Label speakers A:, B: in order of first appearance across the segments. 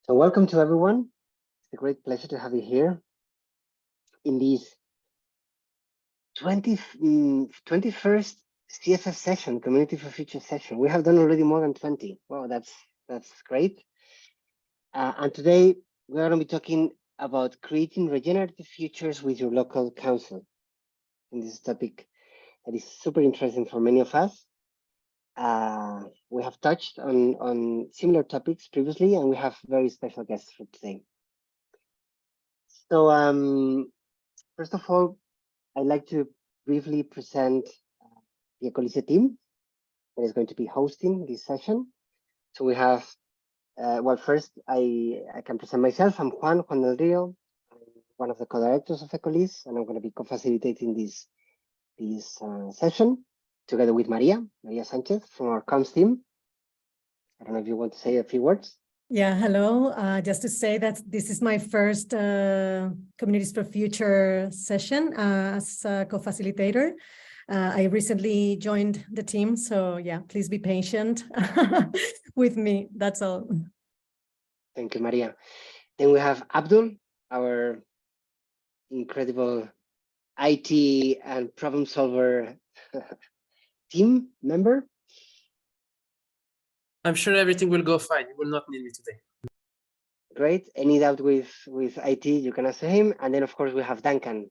A: So welcome to everyone. It's a great pleasure to have you here in this 21st CFF session, Community for Future session. We have done already more than 20. Wow, that's great. And today we're going to be talking about creating regenerative futures with your local council. And this is a topic that is super interesting for many of us. We have touched on similar topics previously, and we have very special guests for today. So first of all, I'd like to briefly present the ECOLISE team that is going to be hosting this session. So we have, well, first I can present myself. I'm Juan Del Rio, one of the co-directors of ECOLISE, and I'm going to be co-facilitating this session together with Maria Sanchez from our comms team. I don't know if you want to say a few words.
B: Yeah, hello. Just to say that this is my first Communities for Future session as a co-facilitator. I recently joined the team, so yeah, please be patient with me. That's all.
A: Thank you, Maria. Then we have Abdul, our incredible IT and problem solver team member.
C: I'm sure everything will go fine. You will not need me today.
A: Great. Any doubt with IT, you can ask him. And then, of course, we have Duncan,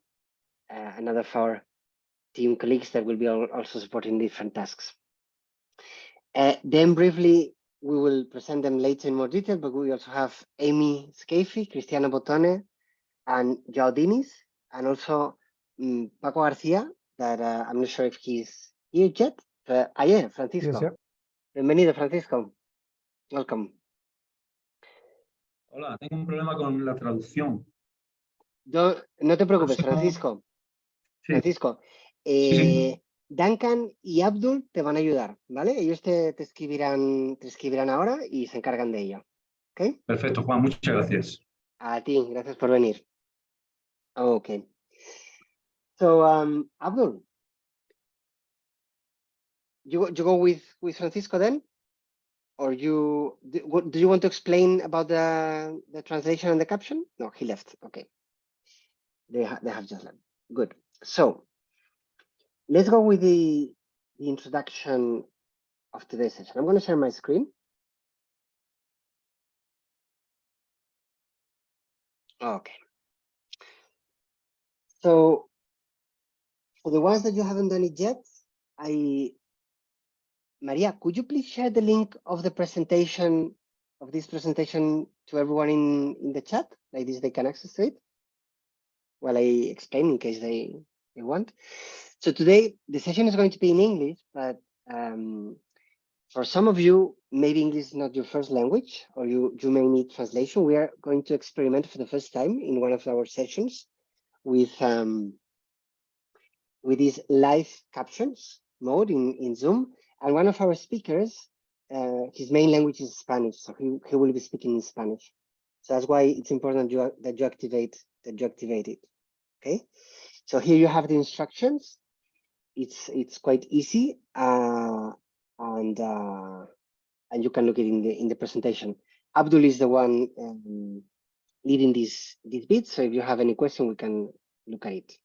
A: another of our team colleagues that will be also supporting different tasks. Then briefly, we will present them later in more detail, but we also have Amy Scafie, Cristiano Botone, and Joao Diniz, and also Paco Garcia, that I'm not sure if he's here yet. Yeah, Francisco.
D: Yes, yeah.
A: Bienvenido, Francisco. Welcome.
D: Hola, tengo un problema con la traducción.
A: No te preocupes, Francisco.
D: Sí.
A: Francisco,
D: Sí.
A: Duncan y Abdul te van a ayudar, ¿vale? Ellos te escribirán ahora y se encargan de ello. ¿Ok?
D: Perfecto, Juan, muchas gracias.
A: A ti, gracias por venir. Okay. So, Abdul, you go with Francisco then? Or do you want to explain about the translation and the caption? No, he left. Okay. They have just left. Good. So let's go with the introduction of today's session. I'm going to share my screen. Okay. So for the ones that you haven't done it yet, Maria, could you please share the link of the presentation, of this presentation, to everyone in the chat? Like this, they can access to it while I explain in case they want. So today, the session is going to be in English, but for some of you, maybe English is not your first language, or you may need translation. We are going to experiment for the first time in one of our sessions with these live captions mode in Zoom. And one of our speakers, his main language is Spanish, so he will be speaking in Spanish. So that's why it's important that you activate it. Okay. So here you have the instructions. It's quite easy, and you can look at it in the presentation. Abdul is the one leading this bit. So if you have any question, we can look at it.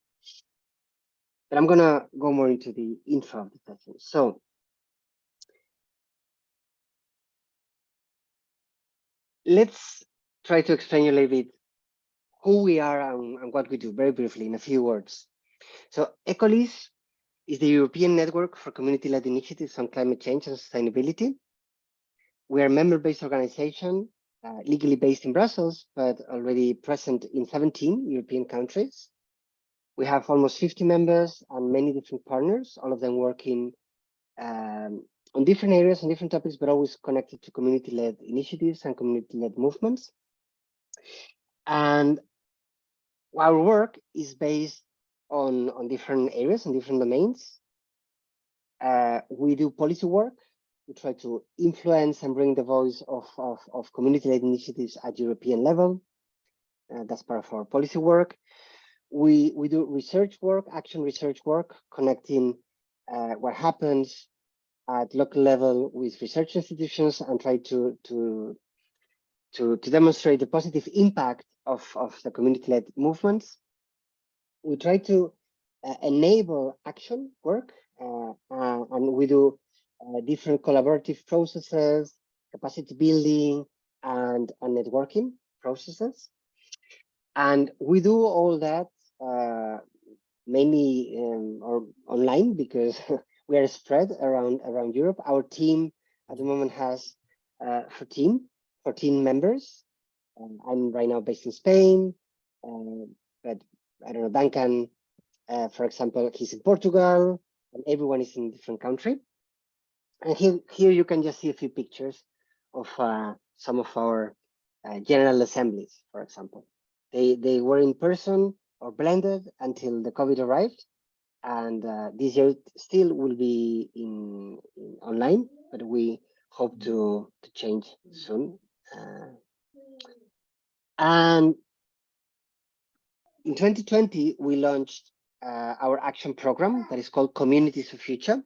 A: But I'm gonna go more into the intro of the session. So let's try to explain a little bit who we are and what we do very briefly in a few words. So ECOLISE is the European Network for Community-Led Initiatives on Climate Change and Sustainability. We are a member-based organization, legally based in Brussels, but already present in 17 European countries. We have almost 50 members and many different partners, all of them working on different areas and different topics, but always connected to community-led initiatives and community-led movements. And our work is based on different areas and different domains. We do policy work. We try to influence and bring the voice of community-led initiatives at European level. That's part of our policy work. We do research work, action research work, connecting what happens at local level with research institutions and try to to demonstrate the positive impact of the community-led movements. We try to enable action work, and we do different collaborative processes, capacity building, and networking processes. And we do all that mainly or online, because we are spread around Europe. Our team at the moment has 14 members. I'm right now based in Spain, but I don't know, Duncan, for example, he's in Portugal, and everyone is in a different country. And here you can just see a few pictures of some of our general assemblies, for example. They were in person or blended until the COVID arrived. And this year still will be in online, but we hope to change soon. And in 2020, we launched our action program that is called Communities of Future.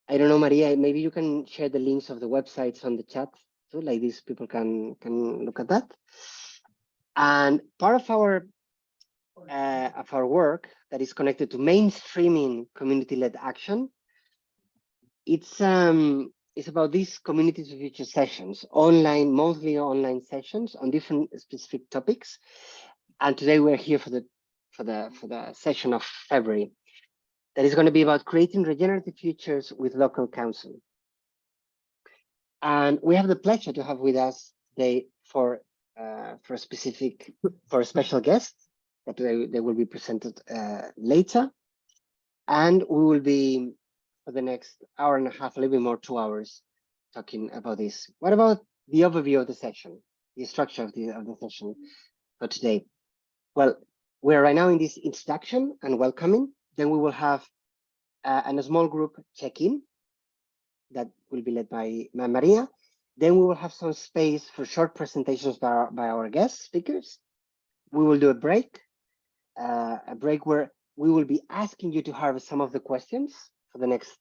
A: I don't know, Maria, maybe you can share the links of the websites on the chat too, like this people can look at that. And part of our work that is connected to mainstreaming community-led action, it's about these Communities of Future sessions, monthly online sessions on different specific topics. And today we're here for the session of February, that is going to be about creating regenerative futures with local council. And we have the pleasure to have with us today for a special guest that they will be presented later. And we will be, for the next hour and a half, a little bit more, 2 hours, talking about this. What about the overview of the session, the structure of the session for today? Well, we're right now in this introduction and welcoming. Then we will have a small group check-in that will be led by Maria. Then we will have some space for short presentations by our guest speakers. We will do a break where we will be asking you to harvest some of the questions for the next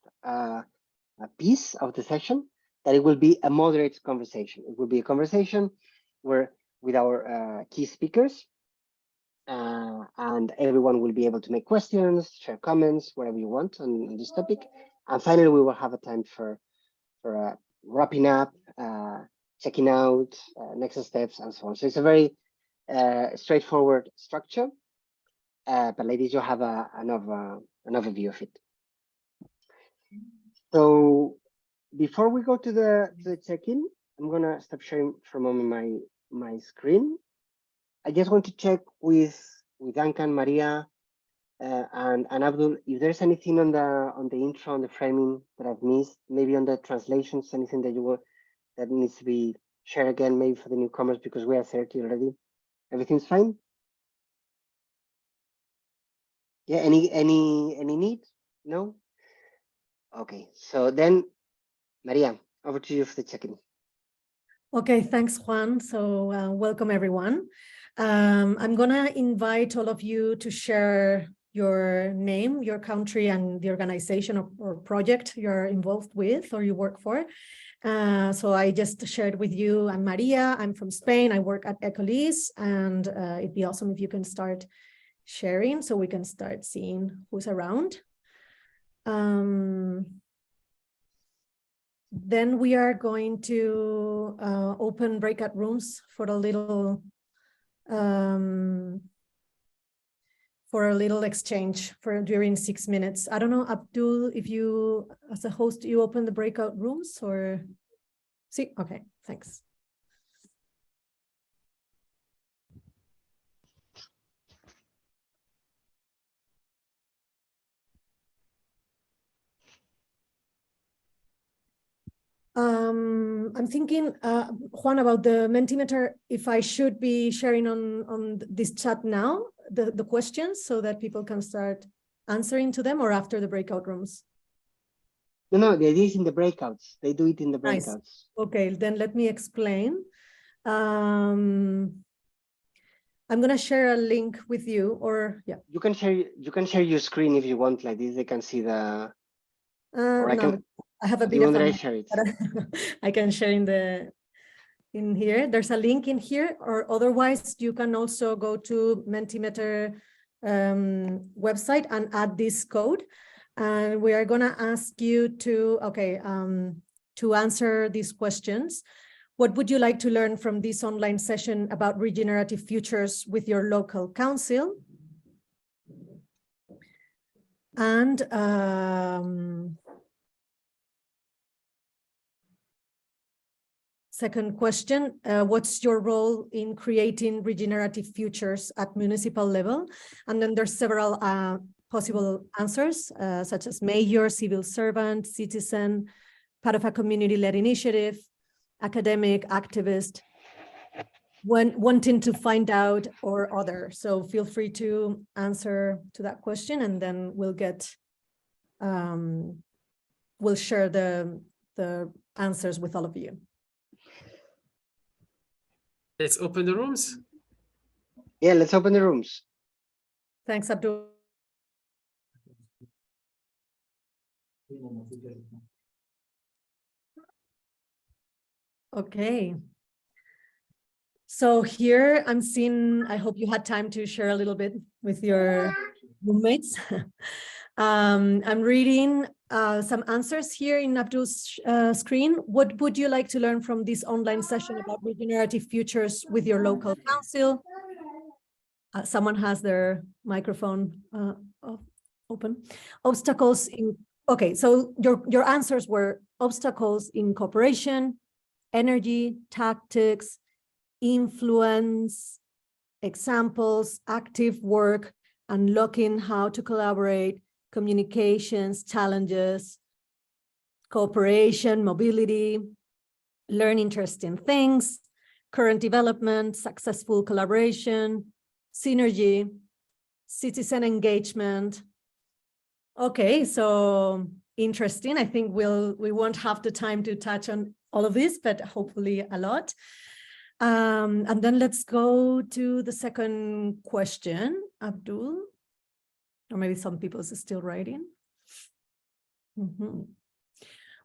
A: piece of the session, that it will be a moderate conversation. It will be a conversation with our key speakers, and everyone will be able to make questions, share comments, whatever you want on this topic. And finally, we will have a time for wrapping up, checking out, next steps, and so on. So it's a very straightforward structure. But ladies, you have an overview of it. So before we go to the check-in, I'm gonna stop sharing for a moment my screen. I just want to check with Duncan, Maria, and Abdul, if there's anything on the intro, on the framing that I've missed, maybe on the translations, anything that needs to be shared again, maybe for the newcomers, because we are 30 already. Everything's fine? Yeah, any need? No? Okay, so then, Maria, over to you for the check-in.
B: Okay, thanks, Juan. So welcome, everyone. I'm gonna invite all of you to share your name, your country, and the organization or project you're involved with or you work for. So I just shared with you, I'm Maria, I'm from Spain, I work at ECOLISE, and it'd be awesome if you can start sharing so we can start seeing who's around. Then we are going to open breakout rooms for a little exchange during 6 minutes. I don't know, Abdul, if you, as a host, you open the breakout rooms or? See, okay, thanks. I'm thinking, Juan, about the Mentimeter, if I should be sharing on this chat now, the questions, so that people can start answering to them, or after the breakout rooms?
A: No, the idea is in the breakouts. They do it in the breakouts.
B: Nice. Okay, then let me explain. I'm gonna share a link with you, or yeah.
A: You can share your screen if you want, like this. They can see the.
B: No, I have a big.
A: You want that I share it?
B: I can share in the. in here. There's a link in here, or otherwise you can also go to Mentimeter website and add this code. And we are gonna ask you to, to answer these questions. What would you like to learn from this online session about regenerative futures with your local council? And second question, what's your role in creating regenerative futures at municipal level? And then there's several possible answers, such as mayor, civil servant, citizen, part of a community-led initiative, academic, activist, when wanting to find out, or other. So feel free to answer to that question, and then we'll get, we'll share the answers with all of you.
C: Let's open the rooms.
A: Yeah, let's open the rooms.
B: Thanks, Abdul. Okay. So here I'm seeing, I hope you had time to share a little bit with your roommates. I'm reading some answers here in Abdul's screen. What would you like to learn from this online session about regenerative futures with your local council? Someone has their microphone open. Obstacles in, okay, so your answers were obstacles in cooperation, energy, tactics, influence, examples, active work, unlocking how to collaborate, communications, challenges, cooperation, mobility, learn interesting things, current development, successful collaboration, synergy, citizen engagement. Okay, so interesting. I think we won't have the time to touch on all of this, but hopefully a lot. And then let's go to the second question, Abdul, or maybe some people are still writing.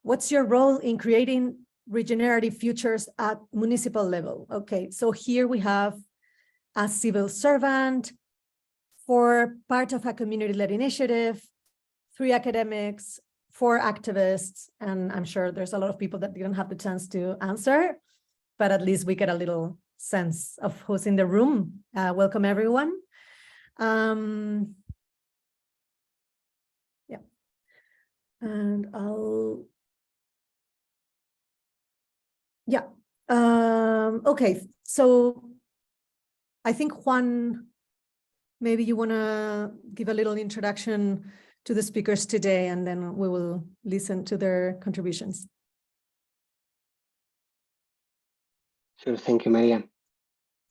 B: What's your role in creating regenerative futures at municipal level? Okay, so here we have a civil servant, 4 part of a community-led initiative, 3 academics, 4 activists, and I'm sure there's a lot of people that didn't have the chance to answer, but at least we get a little sense of who's in the room. Welcome, everyone. Yeah, and I'll, yeah, okay, so I think Juan, maybe you want to give a little introduction to the speakers today, and then we will listen to their contributions.
A: Sure, thank you, Maria.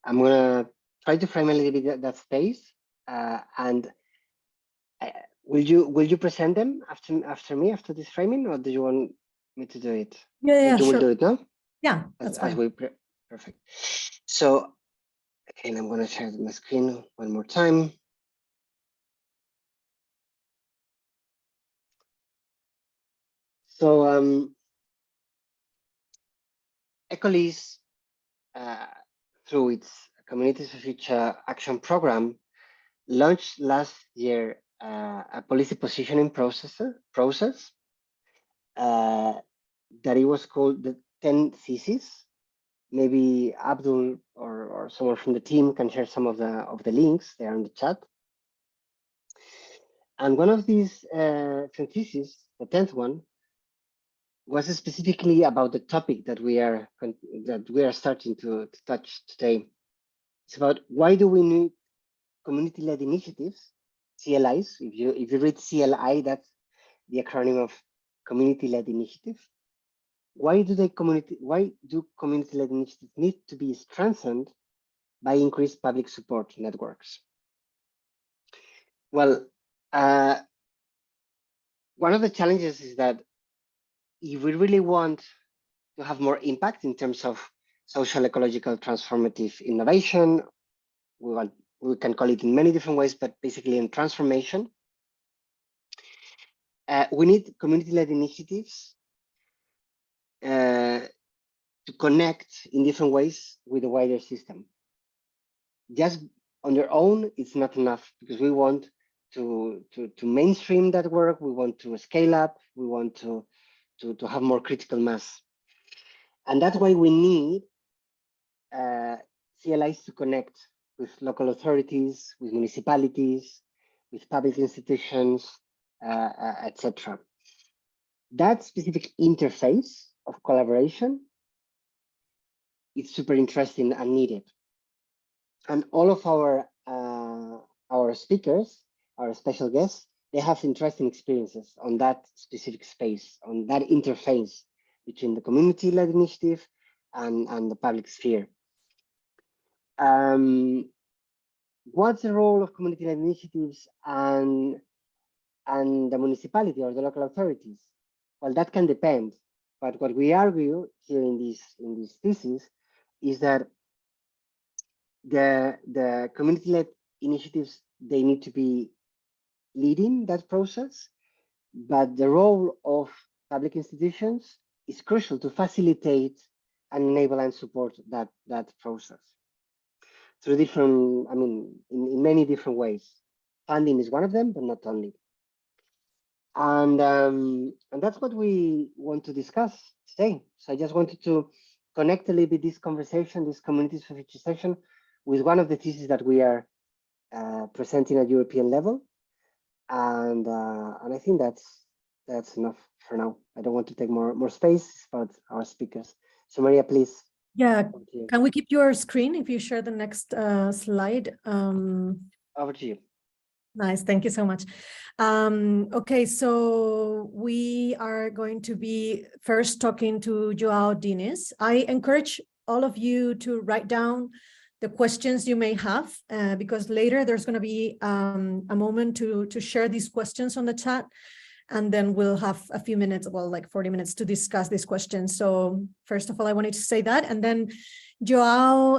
A: I'm gonna try to frame a little bit that space, and will you present them after me, after this framing, or do you want me to do it?
B: Yeah,
A: you
B: sure.
A: will do it now.
B: Yeah, that's fine.
A: Perfect. So, again, I'm gonna share my screen one more time. So, ECOLISE, through its Communities for Future Action Program, launched last year a policy positioning process that it was called the 10 theses. Maybe Abdul or someone from the team can share some of the links there in the chat. And one of these 10 theses, the 10th one, was specifically about the topic that we are starting to touch today. It's about why do we need community-led initiatives, CLIs. If you read CLI, that's the acronym of community-led initiative. Why do community-led initiatives need to be strengthened by increased public support networks? Well, one of the challenges is that if we really want to have more impact in terms of social ecological transformative innovation, we can call it in many different ways, but basically in transformation, we need community-led initiatives to connect in different ways with the wider system. Just on their own, it's not enough, because we want to mainstream that work. We want to scale up. We want to have more critical mass. And that's why we need CLIs to connect with local authorities, with municipalities, with public institutions, etc. That specific interface of collaboration is super interesting and needed. And all of our speakers, our special guests, they have interesting experiences on that specific space, on that interface between the community-led initiative and the public sphere. What's the role of community-led initiatives and the municipality or the local authorities? Well, that can depend. But what we argue here in this thesis is that the community-led initiatives, they need to be leading that process, but the role of public institutions is crucial to facilitate and enable and support that process through different, I mean, in many different ways. Funding is one of them, but not only. And that's what we want to discuss today. So I just wanted to connect a little bit this conversation, this Communities for Future session, with one of the theses that we are presenting at European level. And I think that's enough for now. I don't want to take more space about our speakers. So Maria, please.
B: Yeah, can we keep your screen if you share the next slide?
A: Over to you.
B: Nice, thank you so much. Okay, so we are going to be first talking to Joao Diniz. I encourage all of you to write down the questions you may have, because later there's going to be a moment to share these questions on the chat, and then we'll have a few minutes, well, like 40 minutes to discuss these questions. So first of all, I wanted to say that, and then Joao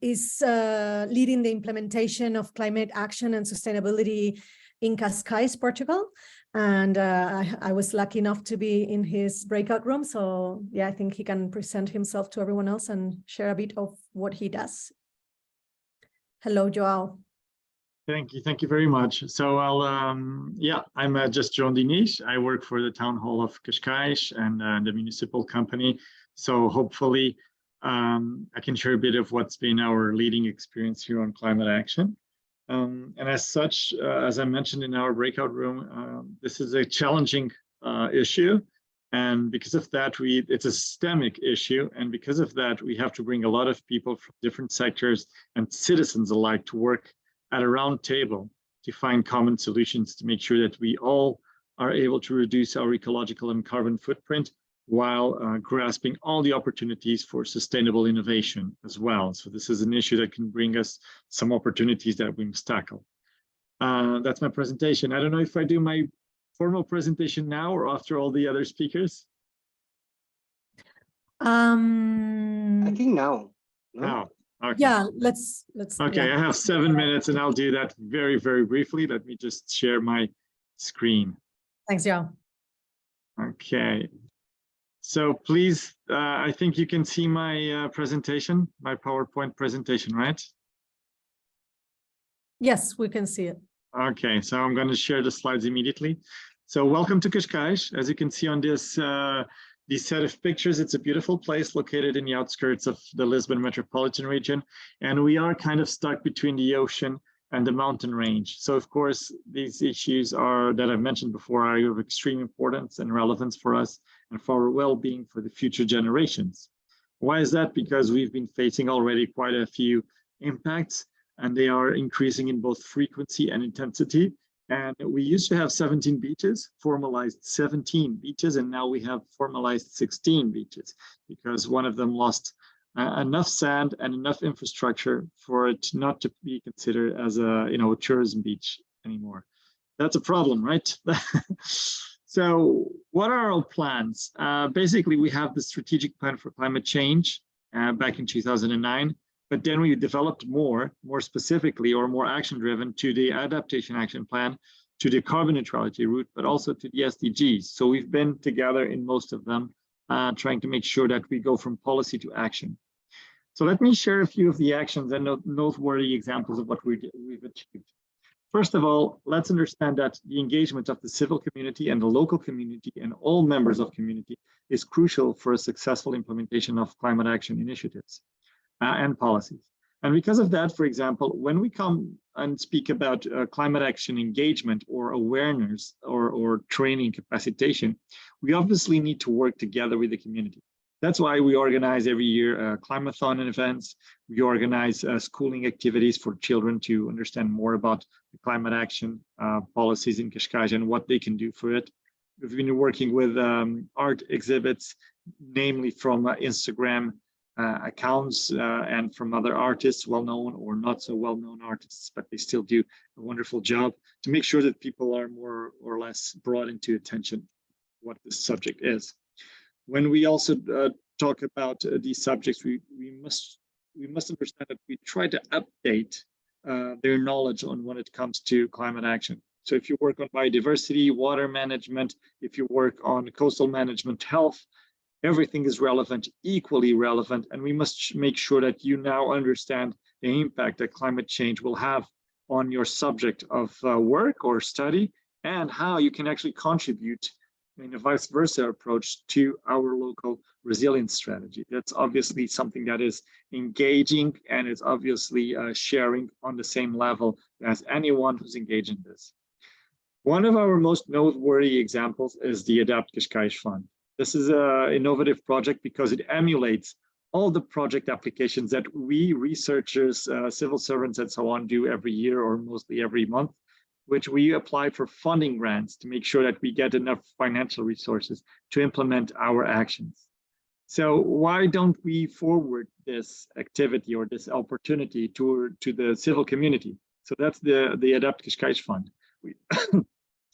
B: is leading the implementation of climate action and sustainability in Cascais, Portugal. And I was lucky enough to be in his breakout room. So yeah, I think he can present himself to everyone else and share a bit of what he does. Hello, Joao.
E: Thank you very much. So I'm just João Diniz. I work for the Town Hall of Cascais and the municipal company. So hopefully I can share a bit of what's been our leading experience here on climate action. And as such, as I mentioned in our breakout room, this is a challenging issue. And because of that, it's a systemic issue. And because of that, we have to bring a lot of people from different sectors and citizens alike to work at a round table to find common solutions to make sure that we all are able to reduce our ecological and carbon footprint while grasping all the opportunities for sustainable innovation as well. So this is an issue that can bring us some opportunities that we must tackle. That's my presentation. I don't know if I do my formal presentation now or after all the other speakers.
A: I think now. No?
E: Now. Okay.
B: Yeah, let's.
E: Okay,
B: yeah.
E: I have 7 minutes and I'll do that very, very briefly. Let me just share my screen.
B: Thanks, Joao.
E: Okay. So please, I think you can see my presentation, my PowerPoint presentation, right?
B: Yes, we can see it.
E: Okay, so I'm going to share the slides immediately. So welcome to Cascais. As you can see on this set of pictures, it's a beautiful place located in the outskirts of the Lisbon metropolitan region. And we are kind of stuck between the ocean and the mountain range. So of course, these issues that I've mentioned before are of extreme importance and relevance for us and for our well-being for the future generations. Why is that? Because we've been facing already quite a few impacts, and they are increasing in both frequency and intensity. And we used to have 17 beaches, formalized 17 beaches, and now we have formalized 16 beaches because one of them lost enough sand and enough infrastructure for it not to be considered as a tourism beach anymore. That's a problem, right? So what are our plans? Basically, we have the strategic plan for climate change back in 2009. But then we developed more specifically or more action-driven to the adaptation action plan, to the carbon neutrality route, but also to the SDGs. So we've been together in most of them trying to make sure that we go from policy to action. So let me share a few of the actions and noteworthy examples of what we've achieved. First of all, let's understand that the engagement of the civil community and the local community and all members of community is crucial for a successful implementation of climate action initiatives and policies. And because of that, for example, when we come and speak about climate action engagement or awareness or training capacitation, we obviously need to work together with the community. That's why we organize every year climate-thon events. We organize schooling activities for children to understand more about the climate action policies in Cascais and what they can do for it. We've been working with art exhibits, namely from Instagram accounts and from other artists, well-known or not so well-known artists, but they still do a wonderful job to make sure that people are more or less brought into attention what this subject is. When we also talk about these subjects, we must understand that we try to update their knowledge on when it comes to climate action. So if you work on biodiversity, water management, if you work on coastal management, health, everything is relevant, equally relevant, and we must make sure that you now understand the impact that climate change will have on your subject of work or study and how you can actually contribute in a vice versa approach to our local resilience strategy. That's obviously something that is engaging and is obviously sharing on the same level as anyone who's engaged in this. One of our most noteworthy examples is the Adapt Cascais Fund. This is an innovative project because it emulates all the project applications that we researchers, civil servants and so on do every year or mostly every month, which we apply for funding grants to make sure that we get enough financial resources to implement our actions. So why don't we forward this activity or this opportunity to the civil community? So that's the Adapt Cascais Fund.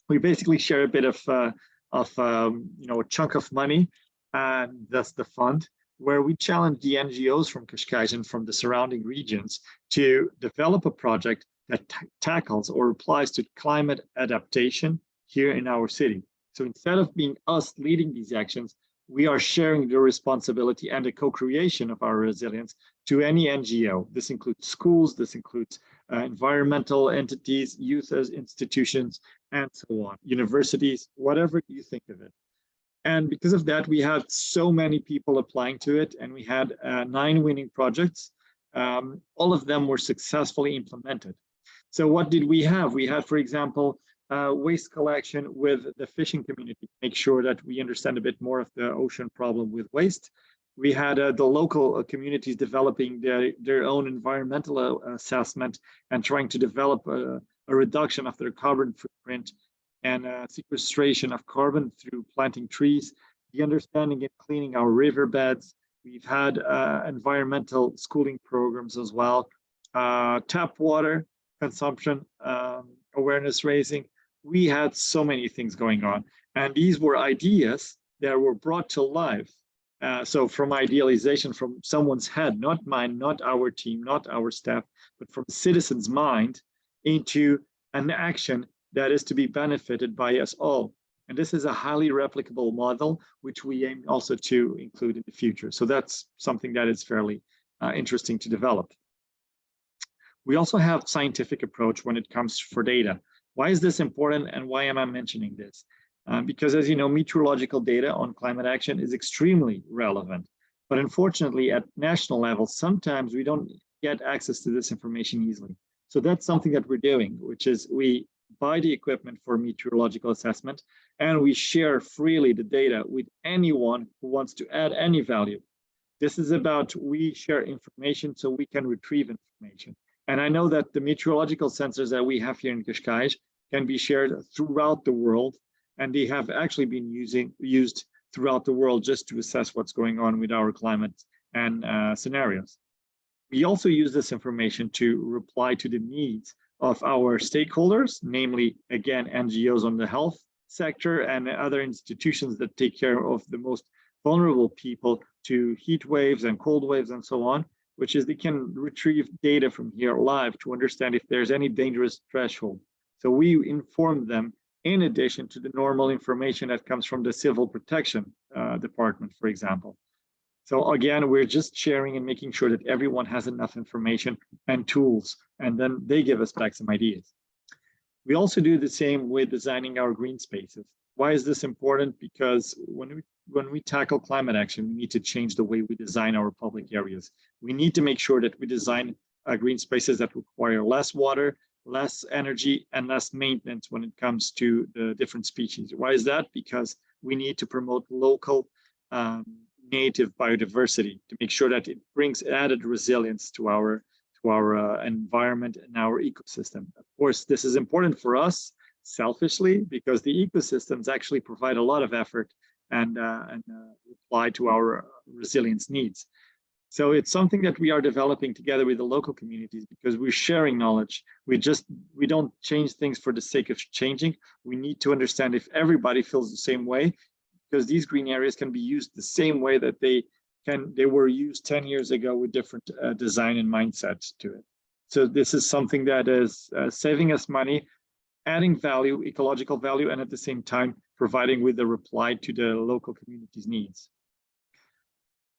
E: We basically share a bit of a chunk of money, and that's the fund, where we challenge the NGOs from Cascais and from the surrounding regions to develop a project that tackles or applies to climate adaptation here in our city. So instead of being us leading these actions, we are sharing the responsibility and the co-creation of our resilience to any NGO. This includes schools, this includes environmental entities, youth institutions, and so on, universities, whatever you think of it. And because of that, we had so many people applying to it, and we had 9 winning projects. All of them were successfully implemented. So what did we have? We had, for example, waste collection with the fishing community, make sure that we understand a bit more of the ocean problem with waste. We had the local communities developing their own environmental assessment and trying to develop a reduction of their carbon footprint and sequestration of carbon through planting trees, the understanding and cleaning our riverbeds. We've had environmental schooling programs as well, tap water consumption, awareness raising. We had so many things going on, and these were ideas that were brought to life. So from idealization from someone's head, not mine, not our team, not our staff, but from citizens' mind into an action that is to be benefited by us all. And this is a highly replicable model, which we aim also to include in the future. So that's something that is fairly interesting to develop. We also have scientific approach when it comes for data. Why is this important and why am I mentioning this? Because as you know, meteorological data on climate action is extremely relevant. But unfortunately, at national level, sometimes we don't get access to this information easily. So that's something that we're doing, which is we buy the equipment for meteorological assessment and we share freely the data with anyone who wants to add any value. This is about we share information so we can retrieve information. And I know that the meteorological sensors that we have here in Cascais can be shared throughout the world, and they have actually been used throughout the world just to assess what's going on with our climate and scenarios. We also use this information to reply to the needs of our stakeholders, namely, again, NGOs on the health sector and other institutions that take care of the most vulnerable people to heat waves and cold waves and so on, which is they can retrieve data from here live to understand if there's any dangerous threshold. So we inform them in addition to the normal information that comes from the civil protection department, for example. So again, we're just sharing and making sure that everyone has enough information and tools, and then they give us back some ideas. We also do the same with designing our green spaces. Why is this important? Because when we tackle climate action, we need to change the way we design our public areas. We need to make sure that we design green spaces that require less water, less energy, and less maintenance when it comes to the different species. Why is that? Because we need to promote local native biodiversity to make sure that it brings added resilience to our environment and our ecosystem. Of course, this is important for us selfishly because the ecosystems actually provide a lot of effort and apply to our resilience needs. So it's something that we are developing together with the local communities because we're sharing knowledge. We don't change things for the sake of changing. We need to understand if everybody feels the same way, because these green areas can be used the same way that they were used 10 years ago with different design and mindsets to it. So this is something that is saving us money, adding value, ecological value, and at the same time, providing with a reply to the local community's needs.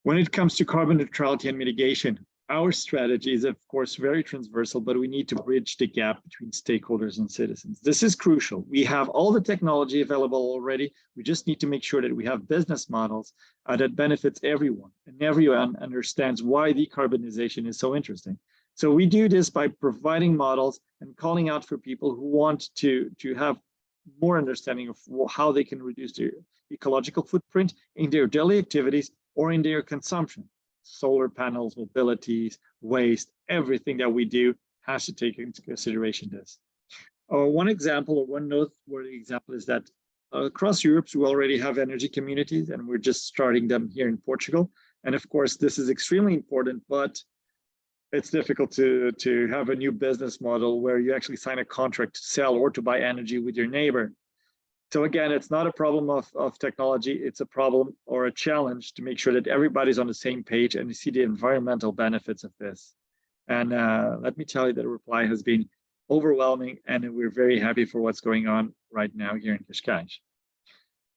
E: When it comes to carbon neutrality and mitigation, our strategy is, of course, very transversal, but we need to bridge the gap between stakeholders and citizens. This is crucial. We have all the technology available already. We just need to make sure that we have business models that benefits everyone, and everyone understands why decarbonization is so interesting. So we do this by providing models and calling out for people who want to have more understanding of how they can reduce their ecological footprint in their daily activities or in their consumption. Solar panels, mobilities, waste, everything that we do has to take into consideration this. One example, or one noteworthy example, is that across Europe, we already have energy communities, and we're just starting them here in Portugal. And of course, this is extremely important, but it's difficult to have a new business model where you actually sign a contract to sell or to buy energy with your neighbor. So again, it's not a problem of technology, it's a problem or a challenge to make sure that everybody's on the same page and you see the environmental benefits of this. And let me tell you that the reply has been overwhelming, and we're very happy for what's going on right now here in Cascais.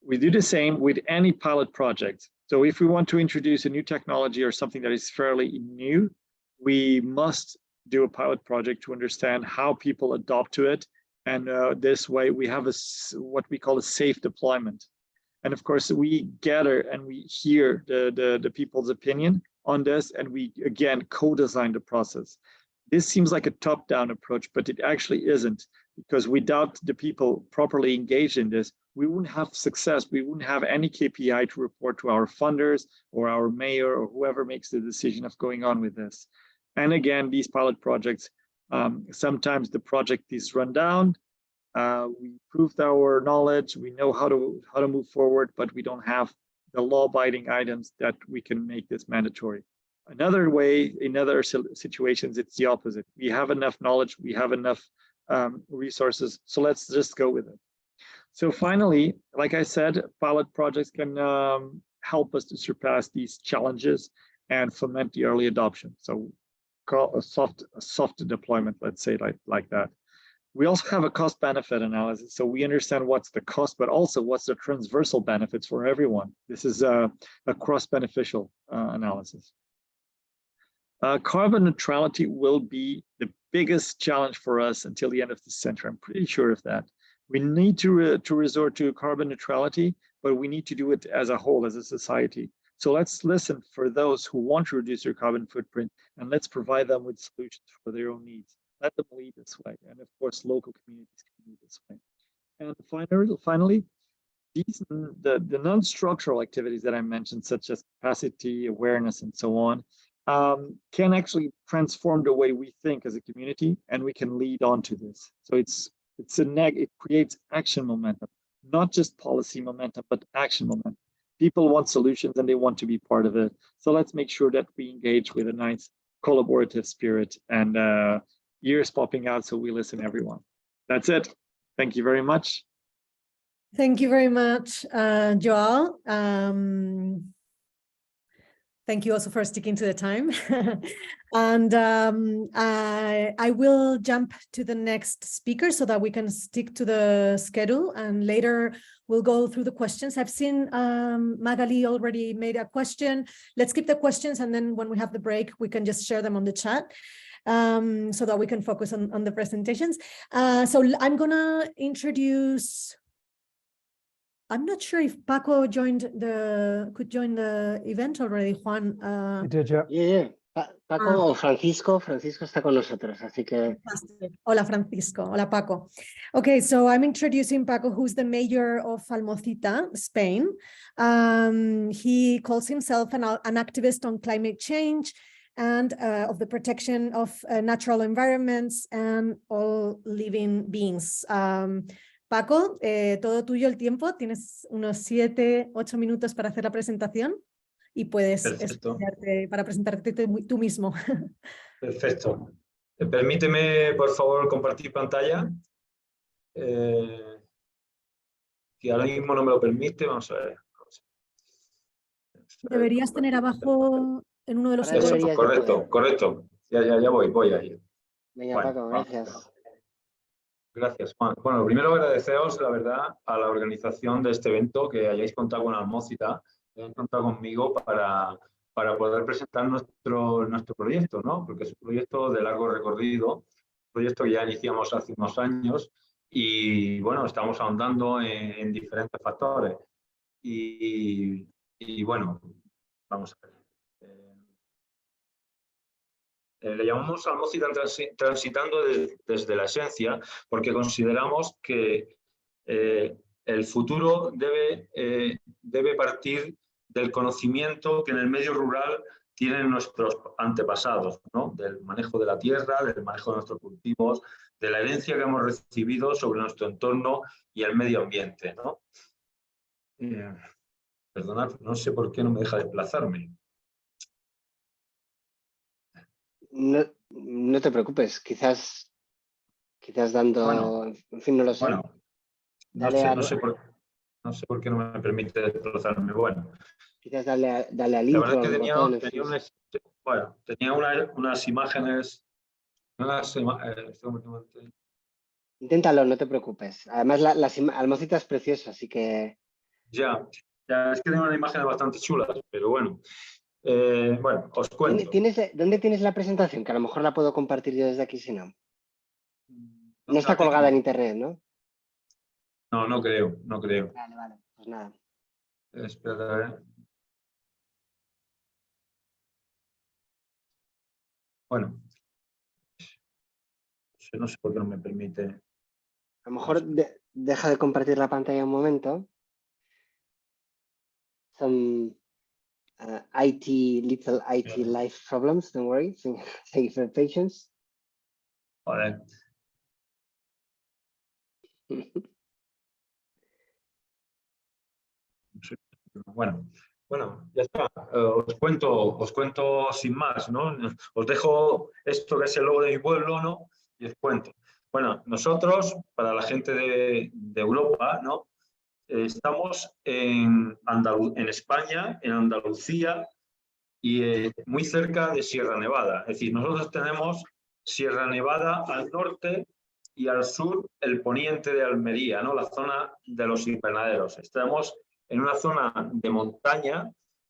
E: We do the same with any pilot project. So if we want to introduce a new technology or something that is fairly new, we must do a pilot project to understand how people adopt to it. And this way we have what we call a safe deployment. And of course, we gather and we hear the people's opinion on this, and we, again, co-design the process. This seems like a top-down approach, but it actually isn't, because without the people properly engaged in this, we wouldn't have success. We wouldn't have any KPI to report to our funders or our mayor or whoever makes the decision of going on with this. And again, these pilot projects, sometimes the project is run down. We proved our knowledge. We know how to move forward, but we don't have the law-abiding items that we can make this mandatory. Another way, in other situations, it's the opposite. We have enough knowledge, we have enough resources, so let's just go with it. So finally, like I said, pilot projects can help us to surpass these challenges and foment the early adoption. So call a soft deployment, let's say like that. We also have a cost benefit analysis. So we understand what's the cost, but also what's the transversal benefits for everyone. This is a cross beneficial analysis. Carbon neutrality will be the biggest challenge for us until the end of this century. I'm pretty sure of that. We need to resort to carbon neutrality, but we need to do it as a whole, as a society. So let's listen for those who want to reduce their carbon footprint, and let's provide them with solutions for their own needs. Let them lead this way. And of course, local communities can lead this way. And finally, the non-structural activities that I mentioned, such as capacity, awareness, and so on, can actually transform the way we think as a community, and we can lead on to this. So it creates action momentum, not just policy momentum, but action momentum. People want solutions and they want to be part of it. So let's make sure that we engage with a nice collaborative spirit and ears popping out so we listen everyone. That's it. Thank you very much.
B: Thank you very much, Joao. Thank you also for sticking to the time. And I will jump to the next speaker so that we can stick to the schedule, and later we'll go through the questions. I've seen Magali already made a question. Let's keep the questions, and then when we have the break, we can just share them on the chat so that we can focus on the presentations. So I'm gonna introduce, I'm not sure if Paco could join the event already, Juan.
F: I did, yeah.
A: Yeah. Paco o Francisco está con nosotros, así que.
B: Fantastic. Hola, Francisco. Hola, Paco. Okay, so I'm introducing Paco, who's the mayor of Almocita, Spain. He calls himself an activist on climate change and of the protection of natural environments and all living beings. Paco, todo tuyo el tiempo. Tienes unos 7-8 minutos para hacer la presentación y puedes explicarte, para presentarte tú mismo.
G: Perfecto. Permíteme, por favor, compartir pantalla. Que ahora mismo no me lo permite. Vamos a ver.
B: Deberías tener abajo en uno de los...
A: Ahora deberías de poder.
G: Correcto. Ya voy ahí.
A: Venga,
G: Bueno,
A: Paco, gracias.
G: Gracias, Juan. Bueno, primero agradeceros, la verdad, a la organización de este evento, que hayáis contado con Almocita, que hayáis contado conmigo para poder presentar nuestro proyecto, ¿no? Porque es un proyecto de largo recorrido, un proyecto que ya iniciamos hace unos años y, bueno, estamos ahondando en diferentes factores. Y bueno, vamos a ver. Le llamamos Almocita transitando desde la esencia, porque consideramos que el futuro debe partir del conocimiento que en el medio rural tienen nuestros antepasados, ¿no? Del manejo de la tierra, del manejo de nuestros cultivos, de la herencia que hemos recibido sobre nuestro entorno y el medio ambiente, ¿no? Perdonad, no sé por qué no me deja desplazarme.
A: No te preocupes, quizás dando,
G: Bueno,
A: en fin, no lo sé.
G: Bueno, no sé por qué no me permite desplazarme. Bueno,
A: Quizás dale al
G: la
A: intro,
G: verdad es que
A: al
G: tenía
A: botón,
G: unas imágenes.
A: Inténtalo, no te preocupes. Además, Almocita es preciosa, así que...
G: Ya, es que tengo unas imágenes bastante chulas, pero bueno. Bueno, os cuento.
A: ¿Dónde tienes la presentación? Que a lo mejor la puedo compartir yo desde aquí, si no. No está
G: la tengo.
A: colgada en internet, ¿no?
G: No creo.
A: Vale, pues nada.
G: Espera, a ver. Bueno. No sé por qué no me permite.
A: A lo mejor deja de compartir la pantalla un momento. Some little IT life problems, don't worry. Thank you for your patience.
G: Vale. Bueno, ya está. Os cuento sin más, ¿no? Os dejo esto que es el logo de mi pueblo, ¿no? Y os cuento. Bueno, nosotros, para la gente de Europa, ¿no? Estamos en España, en Andalucía y muy cerca de Sierra Nevada. Es decir, nosotros tenemos Sierra Nevada al norte y al sur el poniente de Almería, ¿no? La zona de los invernaderos. Estamos en una zona de montaña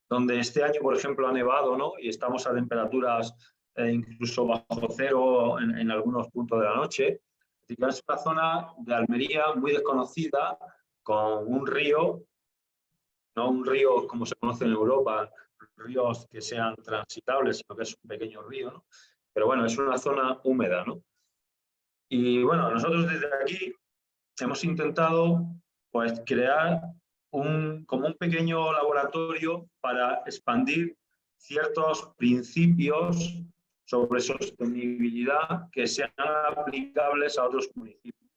G: donde este año, por ejemplo, ha nevado, ¿no? Y estamos a temperaturas incluso bajo cero en algunos puntos de la noche. Así que es una zona de Almería muy desconocida, con un río, no un río como se conoce en Europa, ríos que sean transitables, sino que es un pequeño río, ¿no? Pero bueno, es una zona húmeda, ¿no? Y bueno, nosotros desde aquí hemos intentado pues crear como un pequeño laboratorio para expandir ciertos principios sobre sostenibilidad que sean aplicables a otros municipios.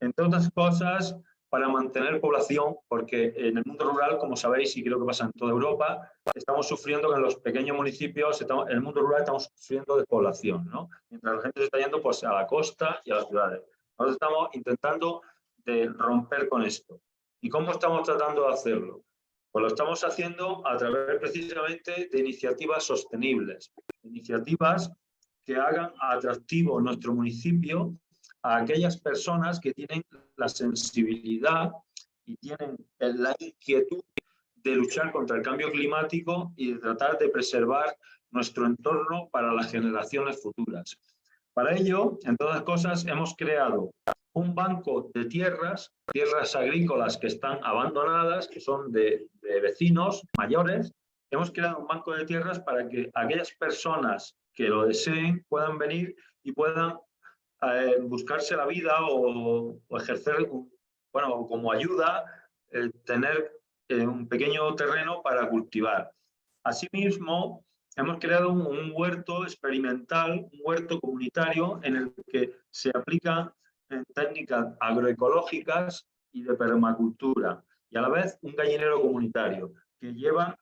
G: Entre otras cosas, para mantener población, porque en el mundo rural, como sabéis, y creo que pasa en toda Europa, estamos sufriendo que en los pequeños municipios, en el mundo rural estamos sufriendo de población, ¿no? Mientras la gente se está yendo pues, a la costa y a las ciudades. Nosotros estamos intentando de romper con esto. ¿Y cómo estamos tratando de hacerlo? Pues lo estamos haciendo a través precisamente de iniciativas sostenibles, iniciativas que hagan atractivo nuestro municipio a aquellas personas que tienen la sensibilidad y tienen la inquietud de luchar contra el cambio climático y de tratar de preservar nuestro entorno para las generaciones futuras. Para ello, entre otras cosas, hemos creado un banco de tierras agrícolas que están abandonadas, que son de vecinos mayores. Hemos creado un banco de tierras para que aquellas personas que lo deseen puedan venir y puedan buscarse la vida o ejercer, bueno, como ayuda, tener un pequeño terreno para cultivar. Asimismo, hemos creado un huerto experimental, un huerto comunitario en el que se aplican técnicas agroecológicas y de permacultura, y a la vez un gallinero comunitario que lleva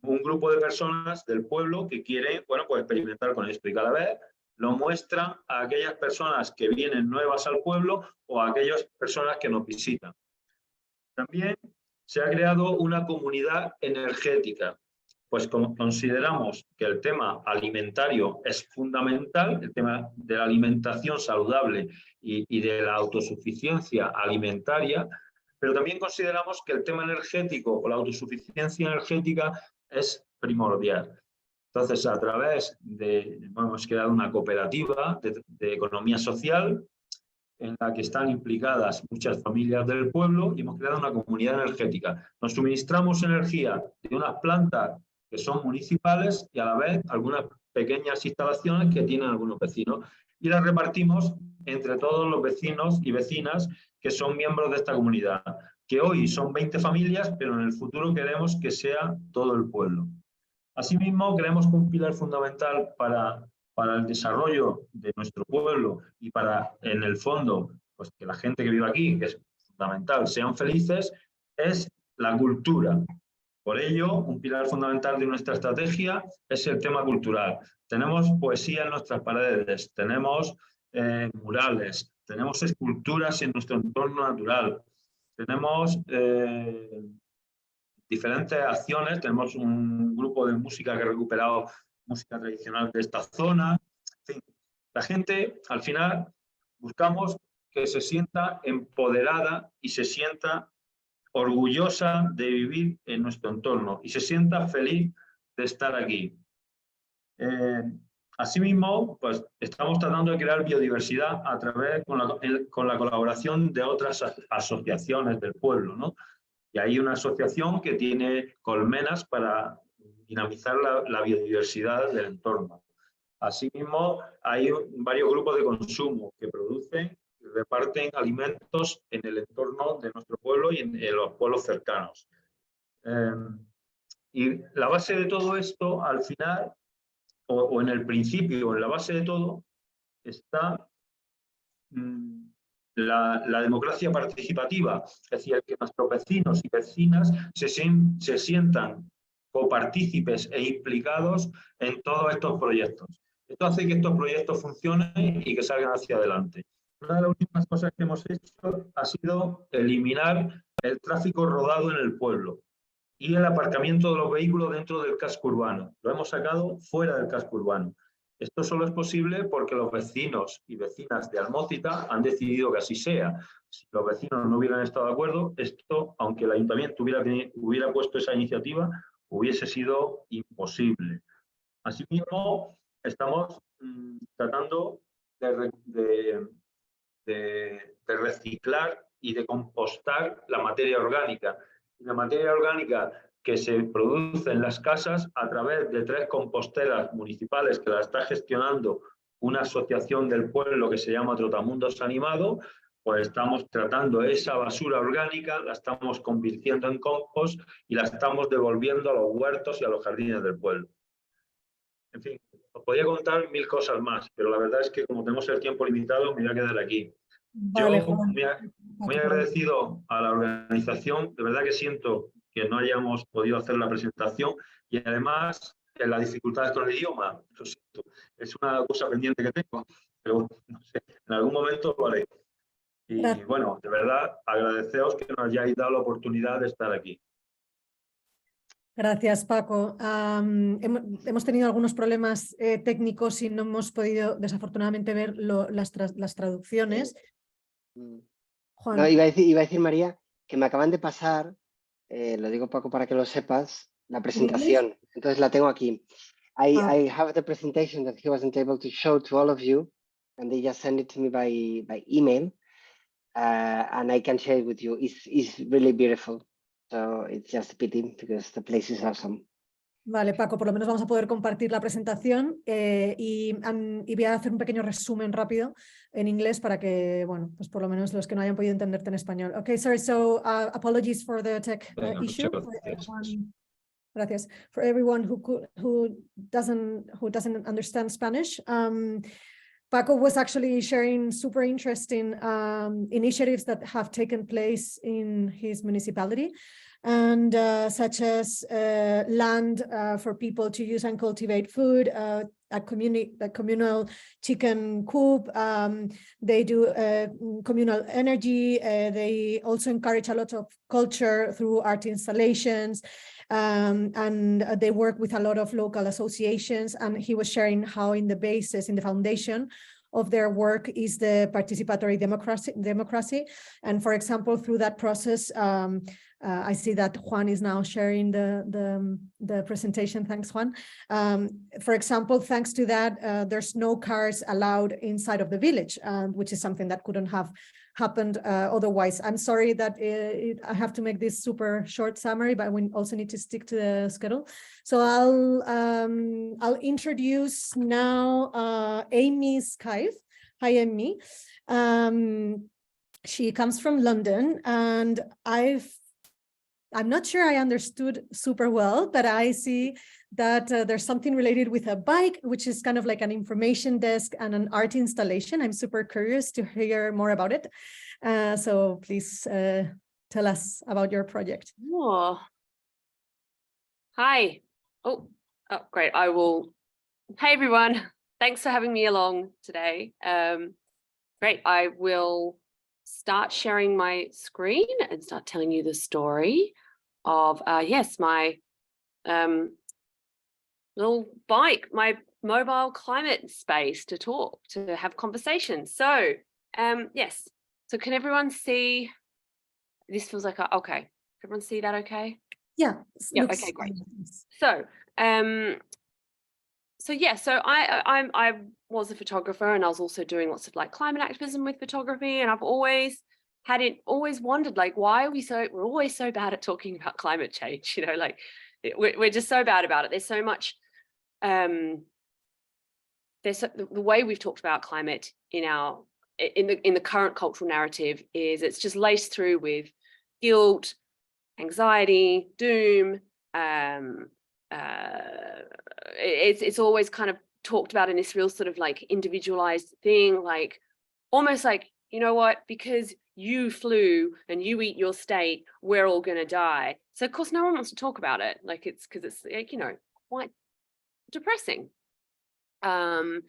G: un grupo de personas del pueblo que quieren, bueno, pues experimentar con esto, y cada vez lo muestran a aquellas personas que vienen nuevas al pueblo o a aquellas personas que nos visitan. También se ha creado una comunidad energética, pues como consideramos que el tema alimentario es fundamental, el tema de la alimentación saludable y de la autosuficiencia alimentaria, pero también consideramos que el tema energético o la autosuficiencia energética es primordial. Entonces, a través de, bueno, hemos creado una cooperativa de economía social en la que están implicadas muchas familias del pueblo y hemos creado una comunidad energética. Nos suministramos energía de unas plantas que son municipales y a la vez algunas pequeñas instalaciones que tienen algunos vecinos y las repartimos entre todos los vecinos y vecinas que son miembros de esta comunidad, que hoy son 20 familias, pero en el futuro queremos que sea todo el pueblo. Asimismo, creemos que un pilar fundamental para el desarrollo de nuestro pueblo y para, en el fondo, pues que la gente que vive aquí, que es fundamental, sean felices, es la cultura. Por ello, un pilar fundamental de nuestra estrategia es el tema cultural. Tenemos poesía en nuestras paredes, tenemos murales, tenemos esculturas en nuestro entorno natural, tenemos diferentes acciones, tenemos un grupo de música que ha recuperado música tradicional de esta zona. En fin, la gente, al final, buscamos que se sienta empoderada y se sienta orgullosa de vivir en nuestro entorno y se sienta feliz de estar aquí. Asimismo, pues estamos tratando de crear biodiversidad a través con la colaboración de otras asociaciones del pueblo, ¿no? Y hay una asociación que tiene colmenas para dinamizar la biodiversidad del entorno. Asimismo, hay varios grupos de consumo que producen y reparten alimentos en el entorno de nuestro pueblo y en los pueblos cercanos. Y la base de todo esto, al final, o en el principio, o en la base de todo, está la democracia participativa, es decir, que nuestros vecinos y vecinas se sientan copartícipes e implicados en todos estos proyectos. Esto hace que estos proyectos funcionen y que salgan hacia adelante. Una de las últimas cosas que hemos hecho ha sido eliminar el tráfico rodado en el pueblo y el aparcamiento de los vehículos dentro del casco urbano. Lo hemos sacado fuera del casco urbano. Esto solo es posible porque los vecinos y vecinas de Almócita han decidido que así sea. Si los vecinos no hubieran estado de acuerdo, esto, aunque el ayuntamiento hubiera puesto esa iniciativa, hubiese sido imposible. Asimismo, estamos tratando de reciclar y de compostar la materia orgánica. La materia orgánica que se produce en las casas a través de 3 composteras municipales que la está gestionando una asociación del pueblo que se llama Trotamundos Animado, pues estamos tratando esa basura orgánica, la estamos convirtiendo en compost y la estamos devolviendo a los huertos y a los jardines del pueblo. En fin, os podría contar 1000 cosas más, pero la verdad es que como tenemos el tiempo limitado, me voy a quedar aquí.
B: Vale,
G: Yo
B: Juan.
G: muy agradecido a la organización, de verdad que siento que no hayamos podido hacer la presentación y además las dificultades con el idioma, lo siento, es una cosa pendiente que tengo, pero no sé, en algún momento lo haré. Y
B: Gracias.
G: bueno, de verdad agradeceros que nos hayáis dado la oportunidad de estar aquí.
B: Gracias, Paco. Hemos tenido algunos problemas técnicos y no hemos podido, desafortunadamente, ver las traducciones. Juan.
A: No, iba a decir, María, que me acaban de pasar, lo digo, Paco, para que lo sepas, la presentación. Entonces la tengo aquí. I have the presentation that he wasn't able to show to all of you, and they just sent it to me by email, and I can share it with you. It's really beautiful. So it's just a pity because the place is awesome.
B: Vale, Paco, por lo menos vamos a poder compartir la presentación y voy a hacer un pequeño resumen rápido en inglés para que, bueno, pues por lo menos los que no hayan podido entenderte en español. Okay, sorry, so apologies for the tech issue. Gracias. For everyone who doesn't understand Spanish. Paco was actually sharing super interesting initiatives that have taken place in his municipality, and such as land for people to use and cultivate food, a communal chicken coop. They do communal energy. They also encourage a lot of culture through art installations. And they work with a lot of local associations. And he was sharing how in the foundation of their work is the participatory democracy. And for example, through that process, I see that Juan is now sharing the presentation. Thanks, Juan. For example, thanks to that, there's no cars allowed inside of the village, which is something that couldn't have happened otherwise. I'm sorry that I have to make this super short summary, but we also need to stick to the schedule. So I'll introduce now Amy Skive. Hi, Amy. She comes from London, and I'm not sure I understood super well, but I see that there's something related with a bike, which is kind of like an information desk and an art installation. I'm super curious to hear more about it. So please tell us about your project.
F: Oh. Hi. Oh, great. I will. Hey, everyone. Thanks for having me along today. Great. I will start sharing my screen and start telling you the story of yes, my little bike, my mobile climate space to talk, to have conversations. So yes, so can everyone see? This feels like okay. Can everyone see that okay?
B: Yeah.
F: Okay, great. So yeah, so I was a photographer, and I was also doing lots of like climate activism with photography, and I've always wondered, like, why are we're always so bad at talking about climate change, you know, like we're just so bad about it. There's so much the way we've talked about climate in the current cultural narrative is it's just laced through with guilt, anxiety, doom. It's always kind of talked about in this real sort of like individualized thing, like almost like, you know what, because you flew and you eat your steak, we're all going to die. So of course no one wants to talk about it, like it's because it's like, you know, quite depressing. So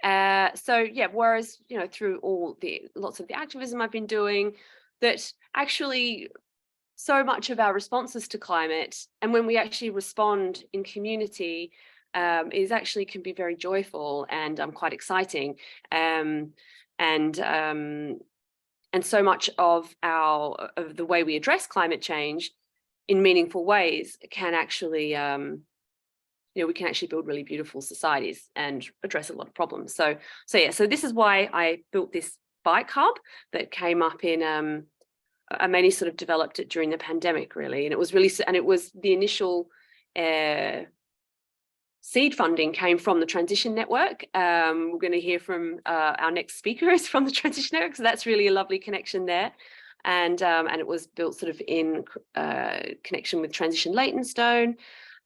F: yeah, whereas, you know, through lots of the activism I've been doing, that actually so much of our responses to climate, and when we actually respond in community, is actually can be very joyful and quite exciting. And so much of the way we address climate change in meaningful ways can actually, you know, we can actually build really beautiful societies and address a lot of problems. So yeah, so this is why I built this bike hub that came up in, I mainly sort of developed it during the pandemic, really. And it was the initial seed funding came from the Transition Network. We're going to hear from our next speaker is from the Transition Network, so that's really a lovely connection there. And it was built sort of in connection with Transition Leytonstone.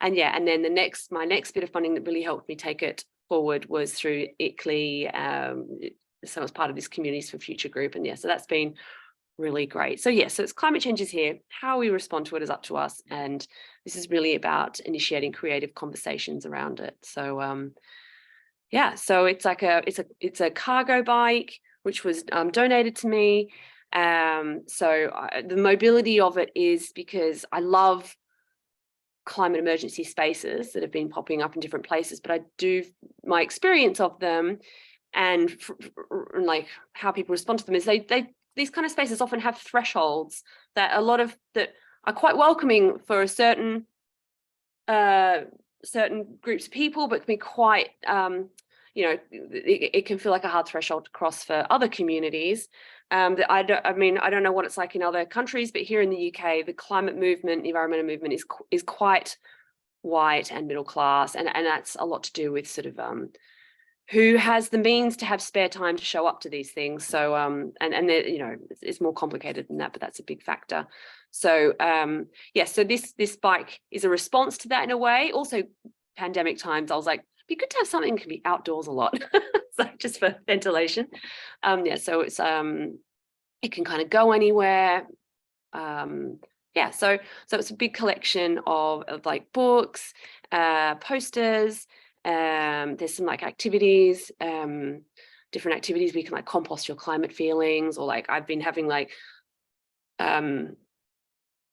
F: And yeah, and then my next bit of funding that really helped me take it forward was through ECOLISE. So I was part of this Communities for Future group, and yeah, so that's been really great. So yeah, so it's climate change is here. How we respond to it is up to us, and this is really about initiating creative conversations around it. So yeah, so it's like it's a cargo bike which was donated to me. So the mobility of it is because I love climate emergency spaces that have been popping up in different places, but my experience of them and like how people respond to them is these kind of spaces often have thresholds that that are quite welcoming for a certain groups of people, but can be quite it can feel like a hard threshold to cross for other communities. I don't know what it's like in other countries, but here in the UK, the climate movement, the environmental movement is quite white and middle class, and that's a lot to do with sort of who has the means to have spare time to show up to these things. So it's more complicated than that, but that's a big factor. So so this bike is a response to that in a way. Also, pandemic times, I was like, it'd be good to have something that can be outdoors a lot, so just for ventilation. So it's it can kind of go anywhere. So it's a big collection of like books, posters. There's some like activities, different activities where you can like compost your climate feelings, or like I've been having like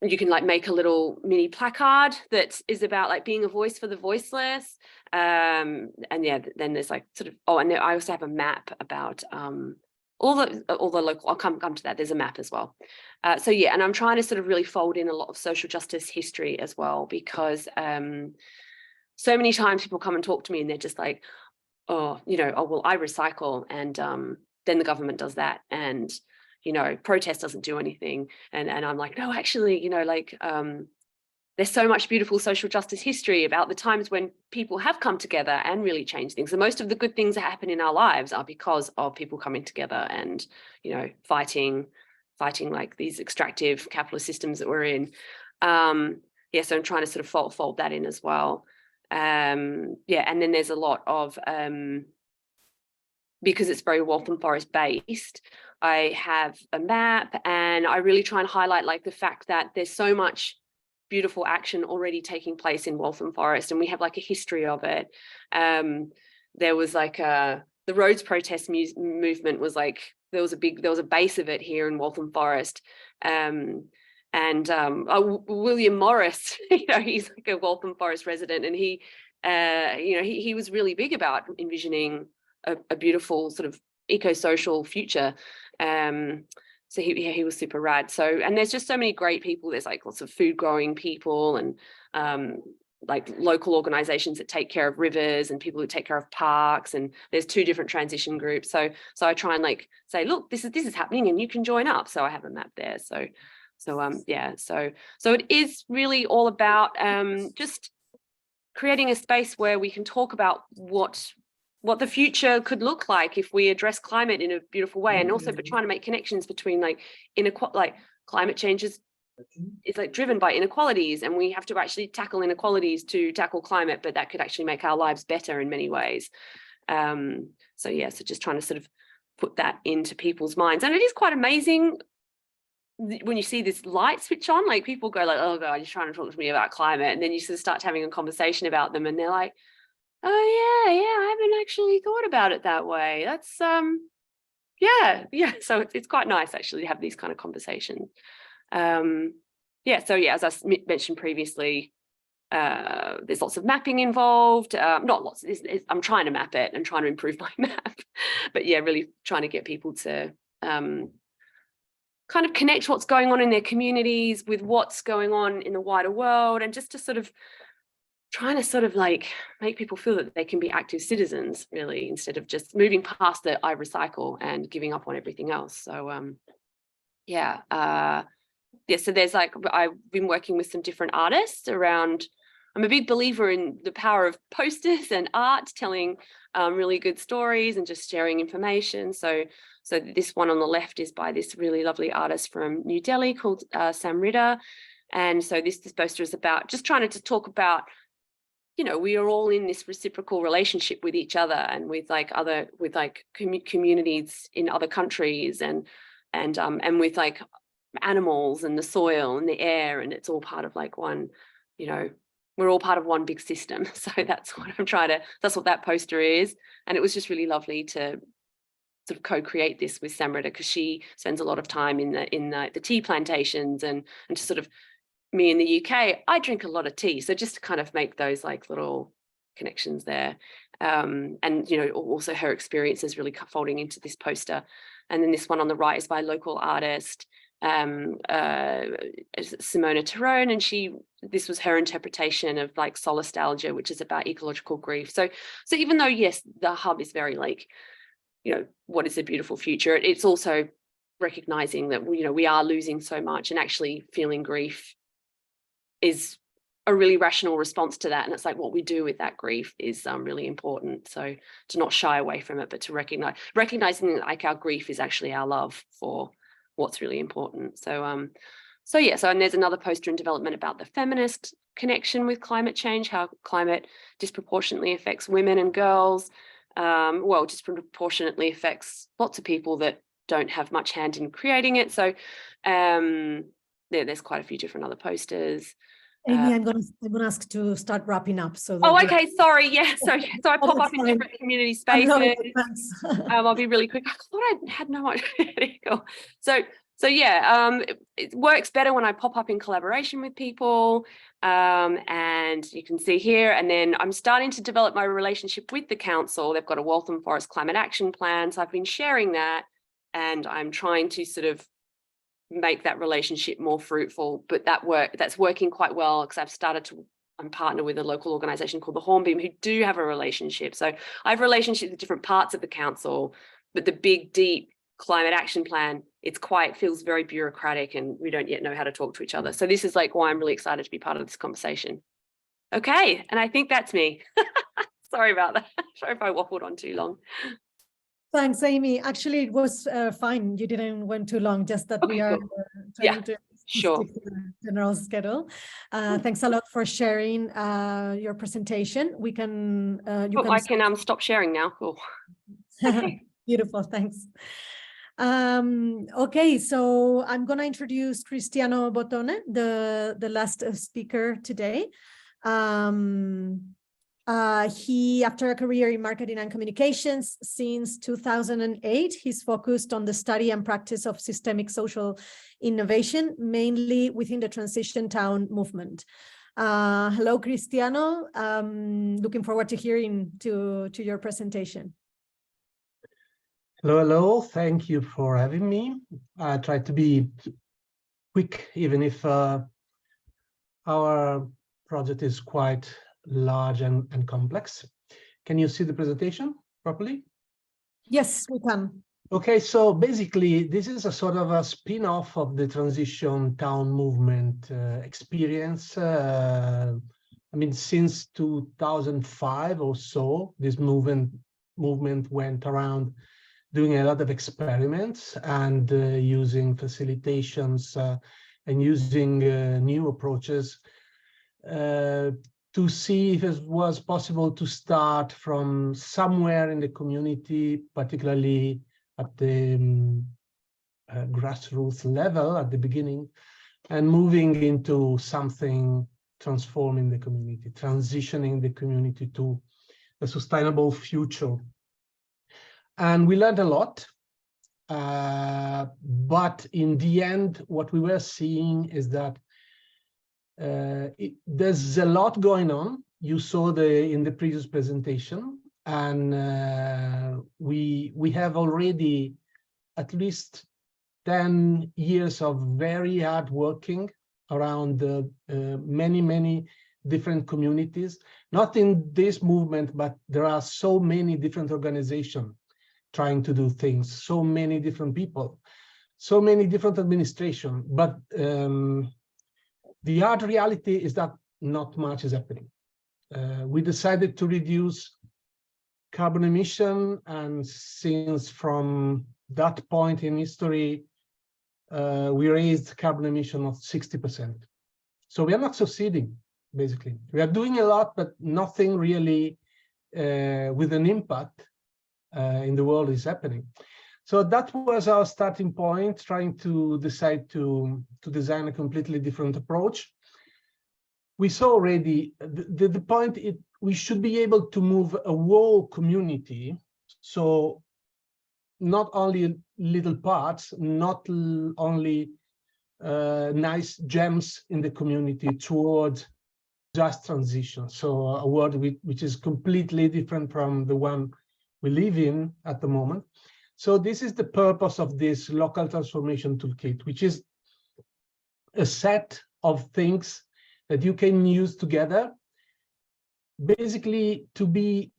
F: you can like make a little mini placard that is about like being a voice for the voiceless. Then there's like sort of, and I also have a map about all the local, I'll come to that. There's a map as well. And I'm trying to sort of really fold in a lot of social justice history as well, because so many times people come and talk to me and they're just like, well, I recycle, and then the government does that, and protest doesn't do anything. And I'm like, no, actually, there's so much beautiful social justice history about the times when people have come together and really changed things. And most of the good things that happen in our lives are because of people coming together and, fighting like these extractive capitalist systems that we're in. So I'm trying to sort of fold that in as well. And then there's a lot of, because it's very Waltham Forest based, I have a map, and I really try and highlight like the fact that there's so much beautiful action already taking place in Waltham Forest, and we have like a history of it. There was like the roads protest movement was like, there was a base of it here in Waltham Forest. William Morris, he's like a Waltham Forest resident, and he was really big about envisioning a beautiful sort of eco-social future. So he was super rad. So, and there's just so many great people. There's like lots of food growing people, and like local organizations that take care of rivers, and people who take care of parks, and there's 2 different transition groups. So I try and like say, look, this is happening and you can join up. So I have a map there. So it is really all about just creating a space where we can talk about what the future could look like if we address climate in a beautiful way, and also but trying to make connections between like climate change is like driven by inequalities, and we have to actually tackle inequalities to tackle climate, but that could actually make our lives better in many ways. So just trying to sort of put that into people's minds. And it is quite amazing when you see this light switch on, like people go like, oh God, you're trying to talk to me about climate, and then you sort of start having a conversation about them, and they're like, oh yeah, I haven't actually thought about it that way. That's so it's quite nice actually to have these kind of conversations. As I mentioned previously, there's lots of mapping involved. Not lots, I'm trying to map it and trying to improve my map, but really trying to get people to kind of connect what's going on in their communities with what's going on in the wider world, and just to sort of trying to sort of like make people feel that they can be active citizens, really, instead of just moving past the I recycle and giving up on everything else. So so there's like, I've been working with some different artists around. I'm a big believer in the power of posters and art, telling really good stories and just sharing information. So this one on the left is by this really lovely artist from New Delhi called Sam Ritter. And so this poster is about just trying to talk about, we are all in this reciprocal relationship with each other, and with like communities in other countries, and with like animals and the soil and the air, and it's all part of like one, we're all part of one big system. So that's what that's what that poster is. And it was just really lovely to sort of co-create this with Samrita, because she spends a lot of time in the tea plantations, and to sort of me in the UK, I drink a lot of tea. So just to kind of make those like little connections there. And, you know, also her experiences really folding into this poster. And then this one on the right is by a local artist, Simona Tyrone, and this was her interpretation of like solastalgia, which is about ecological grief. So even though, yes, the hub is very like, you know, what is a beautiful future, it's also recognizing that, you know, we are losing so much, and actually feeling grief is a really rational response to that. And it's like what we do with that grief is really important. So to not shy away from it, but to recognizing that like our grief is actually our love for what's really important. So and there's another poster in development about the feminist connection with climate change, how climate disproportionately affects women and girls. Well, disproportionately affects lots of people that don't have much hand in creating it. So there's quite a few different other posters.
B: Amy, I'm gonna ask to start wrapping up. So
F: oh, okay, sorry. Yeah, so I pop up in
B: fine.
F: different community spaces. I'll be really quick. I thought I had no idea. There you go. So yeah, it works better when I pop up in collaboration with people. And you can see here, and then I'm starting to develop my relationship with the council. They've got a Waltham Forest Climate Action Plan. So I've been sharing that, and I'm trying to sort of make that relationship more fruitful. But that's working quite well, because I'm partnered with a local organisation called the Hornbeam, who do have a relationship. So I have relationships with different parts of the council, but the big, deep climate action plan, feels very bureaucratic, and we don't yet know how to talk to each other. So this is like why I'm really excited to be part of this conversation. Okay, and I think that's me. Sorry about that. Sorry if I waffled on too long.
B: Thanks, Amy. Actually, it was fine. You didn't went too long, just that we are trying to
F: sure.
B: stick to the general schedule. Thanks a lot for sharing your presentation. We can
F: I can stop sharing now. Cool.
B: Beautiful, thanks. Okay, so I'm going to introduce Cristiano Bottone, the last speaker today. He, after a career in marketing and communications since 2008, he's focused on the study and practice of systemic social innovation, mainly within the transition town movement. Hello, Cristiano. Looking forward to hearing to your presentation.
H: Hello. Thank you for having me. I try to be quick, even if our project is quite large and complex. Can you see the presentation properly?
B: Yes, we can.
H: Okay, so basically, this is a sort of a spin-off of the transition town movement experience. I mean, since 2005 or so, this movement went around doing a lot of experiments and using facilitations and using new approaches to see if it was possible to start from somewhere in the community, particularly at the grassroots level at the beginning, and moving into something transforming the community, transitioning the community to a sustainable future. And we learned a lot, but in the end, what we were seeing is that there's a lot going on. You saw in the previous presentation, and we have already at least 10 years of very hard working around many different communities. Not in this movement, but there are so many different organizations trying to do things, so many different people, so many different administration. But the hard reality is that not much is happening. We decided to reduce carbon emission, and since from that point in history, we raised carbon emission of 60%. So we are not succeeding, basically. We are doing a lot, but nothing really with an impact in the world is happening. So that was our starting point, trying to decide to design a completely different approach. We saw already the point, we should be able to move a whole community. So not only little parts, not only nice gems in the community towards just transition. So a world which is completely different from the one we live in at the moment. So this is the purpose of this local transformation toolkit, which is a set of things that you can use together, basically to be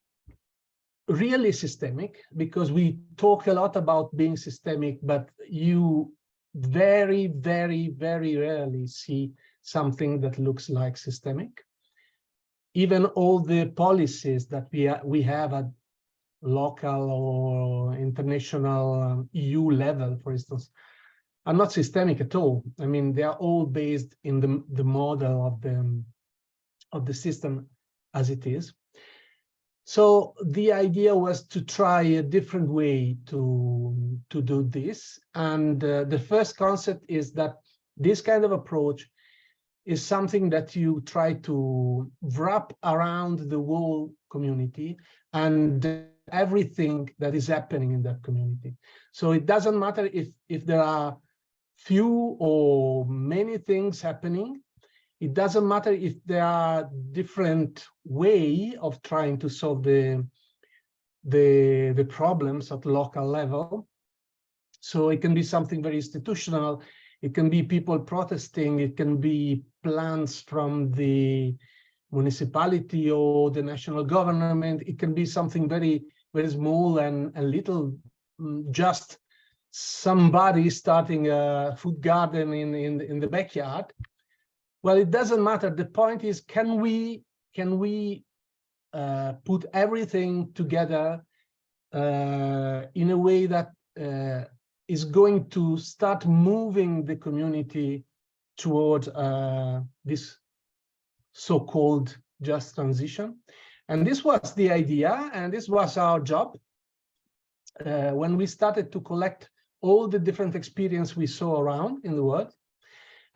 H: really systemic, because we talk a lot about being systemic, but you very, very, very rarely see something that looks like systemic. Even all the policies that we have at local or international EU level, for instance, are not systemic at all. I mean, they are all based in the model of the system as it is. So the idea was to try a different way to do this. And the first concept is that this kind of approach is something that you try to wrap around the whole community and everything that is happening in that community. So it doesn't matter if there are few or many things happening. It doesn't matter if there are different way of trying to solve the problems at local level. So it can be something very institutional. It can be people protesting. It can be plans from the municipality or the national government. It can be something very, very small and little, just somebody starting a food garden in the backyard. Well, it doesn't matter. The point is, can we put everything together in a way that is going to start moving the community towards this so-called just transition? And this was the idea, and this was our job when we started to collect all the different experience we saw around in the world.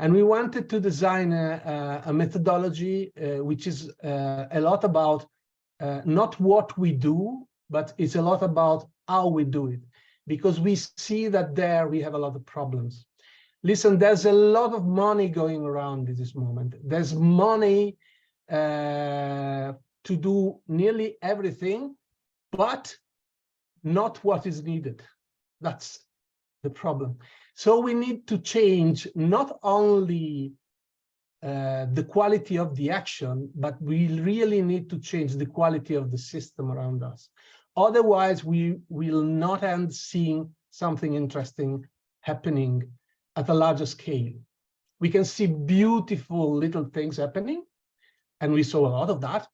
H: And we wanted to design a methodology which is a lot about not what we do, but it's a lot about how we do it, because we see that there we have a lot of problems. Listen, there's a lot of money going around at this moment. There's money to do nearly everything, but not what is needed. That's the problem. So we need to change not only the quality of the action, but we really need to change the quality of the system around us. Otherwise, we will not end seeing something interesting happening at a larger scale. We can see beautiful little things happening, and we saw a lot of that,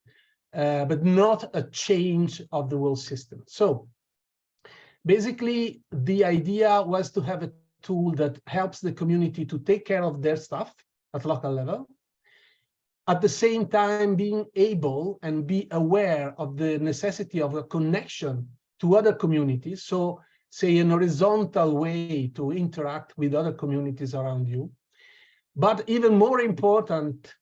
H: but not a change of the whole system. So basically, the idea was to have a tool that helps the community to take care of their stuff at local level, at the same time being able and be aware of the necessity of a connection to other communities. So say an horizontal way to interact with other communities around you. But even more important,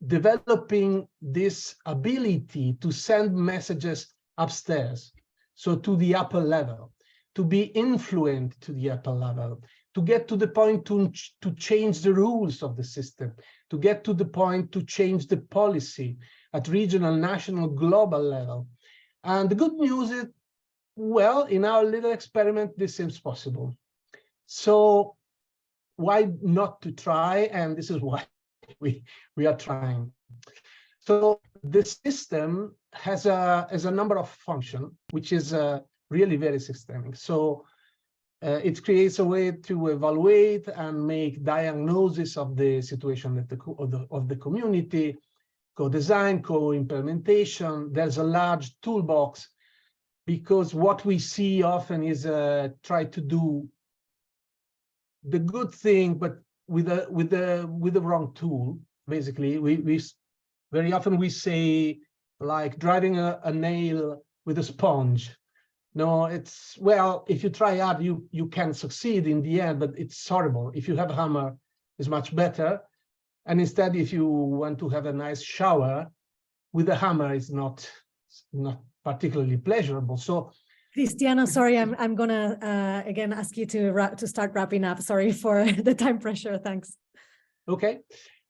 H: developing this ability to send messages upstairs, so to the upper level, to be influent to the upper level, to get to the point to change the rules of the system, to get to the point to change the policy at regional, national, global level. And the good news is, well, in our little experiment, this seems possible. So why not to try? And this is why we are trying. So the system has a number of functions, which is really very systemic. So it creates a way to evaluate and make diagnosis of the situation of the community, co-design, co-implementation. There's a large toolbox, because what we see often is try to do the good thing, but with the wrong tool. Basically, we very often we say, like driving a nail with a sponge. No, it's, well, if you try hard, you can succeed in the end, but it's horrible. If you have a hammer, it's much better. And instead, if you want to have a nice shower with a hammer, it's not particularly pleasurable. So
B: Cristiano, sorry, I'm gonna again ask you to start wrapping up. Sorry for the time pressure. Thanks.
H: Okay.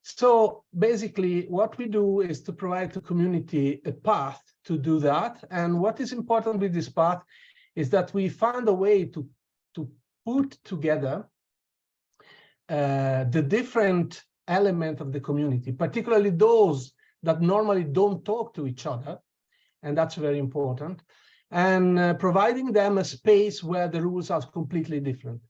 H: So basically, what we do is to provide the community a path to do that. And what is important with this path is that we find a way to put together the different elements of the community, particularly those that normally don't talk to each other. And that's very important. And providing them a space where the rules are completely different.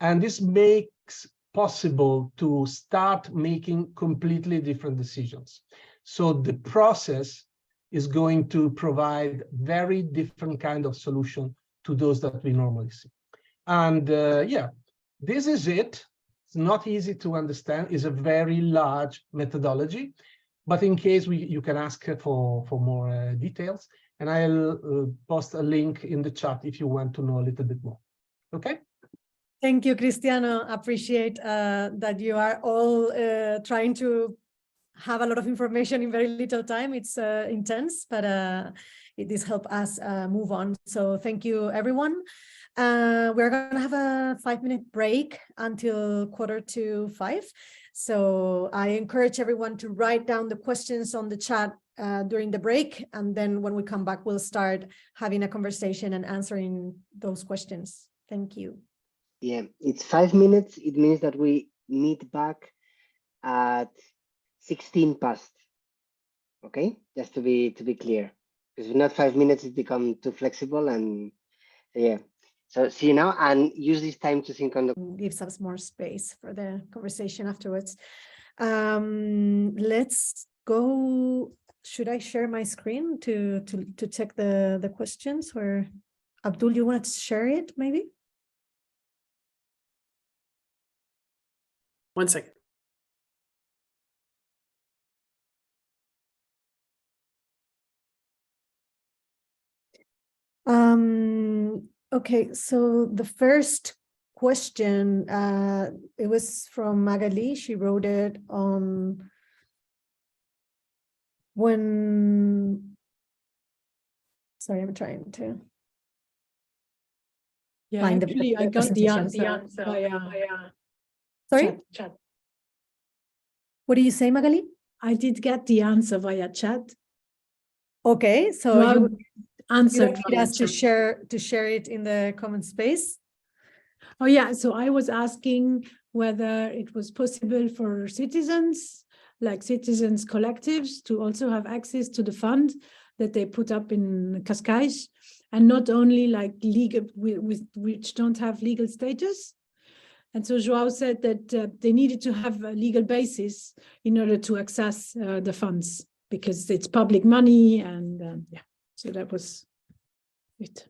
H: And this makes possible to start making completely different decisions. So the process is going to provide very different kind of solution to those that we normally see. And yeah, this is it. It's not easy to understand. It's a very large methodology, but in case you can ask for more details, and I'll post a link in the chat if you want to know a little bit more. Okay.
B: Thank you, Cristiano. Appreciate that you are all trying to have a lot of information in very little time. It's intense, but it does help us move on. So thank you, everyone. We're going to have a 5-minute break until 4:45. So I encourage everyone to write down the questions on the chat during the break. And then when we come back, we'll start having a conversation and answering those questions. Thank you.
A: Yeah, it's 5 minutes. It means that we meet back at 16 past. Okay, just to be clear, because if not 5 minutes, it becomes too flexible. And yeah, so see you now and use this time to think on the.
B: Gives us more space for the conversation afterwards. Let's go. Should I share my screen to check the questions, or Abdul, you want to share it maybe?
C: 1 second.
B: Okay, so the first question, it was from Magali. She wrote it on sorry, I'm trying to find
I: actually, I got the answer via
B: sorry?
I: chat.
B: What do you say, Magali?
I: I did get the answer via chat.
B: Okay, so
I: Well,
B: you
I: answered
B: need
I: via
B: us to
I: chat.
B: share it in the comment space.
I: Oh yeah, so I was asking whether it was possible for citizens, like citizens collectives, to also have access to the fund that they put up in Cascais, and not only like legal with which don't have legal status. And so Joao said that they needed to have a legal basis in order to access the funds, because it's public money. And yeah, so that was it.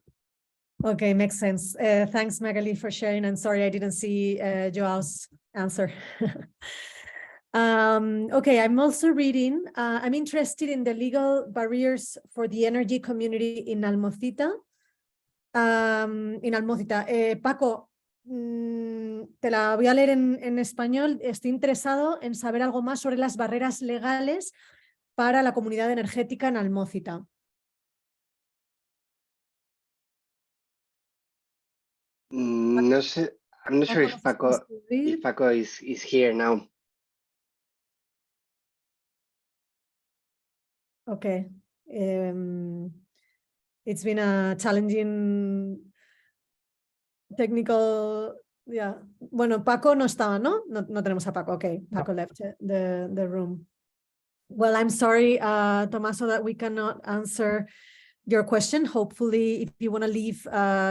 B: Okay, makes sense. Thanks, Magali, for sharing. And sorry, I didn't see Joao's answer. Okay, I'm also reading. I'm interested in the legal barriers for the energy community in Almocita. Paco, te la voy a leer en español. Estoy interesado en saber algo más sobre las barreras legales para la comunidad energética en Almocita.
A: No sé, I'm not sure if Paco is here now.
B: Okay. It's been a challenging technical, yeah. Bueno, Paco no estaba, ¿no? No tenemos a Paco. Okay, Paco left the room. Well, I'm sorry, Tommaso, that we cannot answer your question. Hopefully, if you want to leave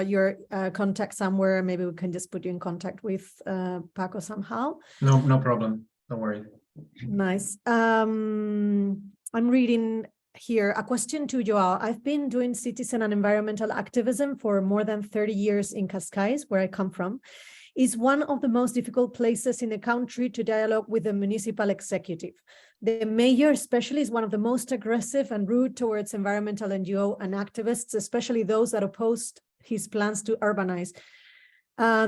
B: your contact somewhere, maybe we can just put you in contact with Paco somehow.
J: No problem. Don't worry.
B: Nice. I'm reading here a question to Joao. I've been doing citizen and environmental activism for more than 30 years in Cascais, where I come from. It's one of the most difficult places in the country to dialogue with the municipal executive. The mayor especially is one of the most aggressive and rude towards environmental NGO and activists, especially those that opposed his plans to urbanize,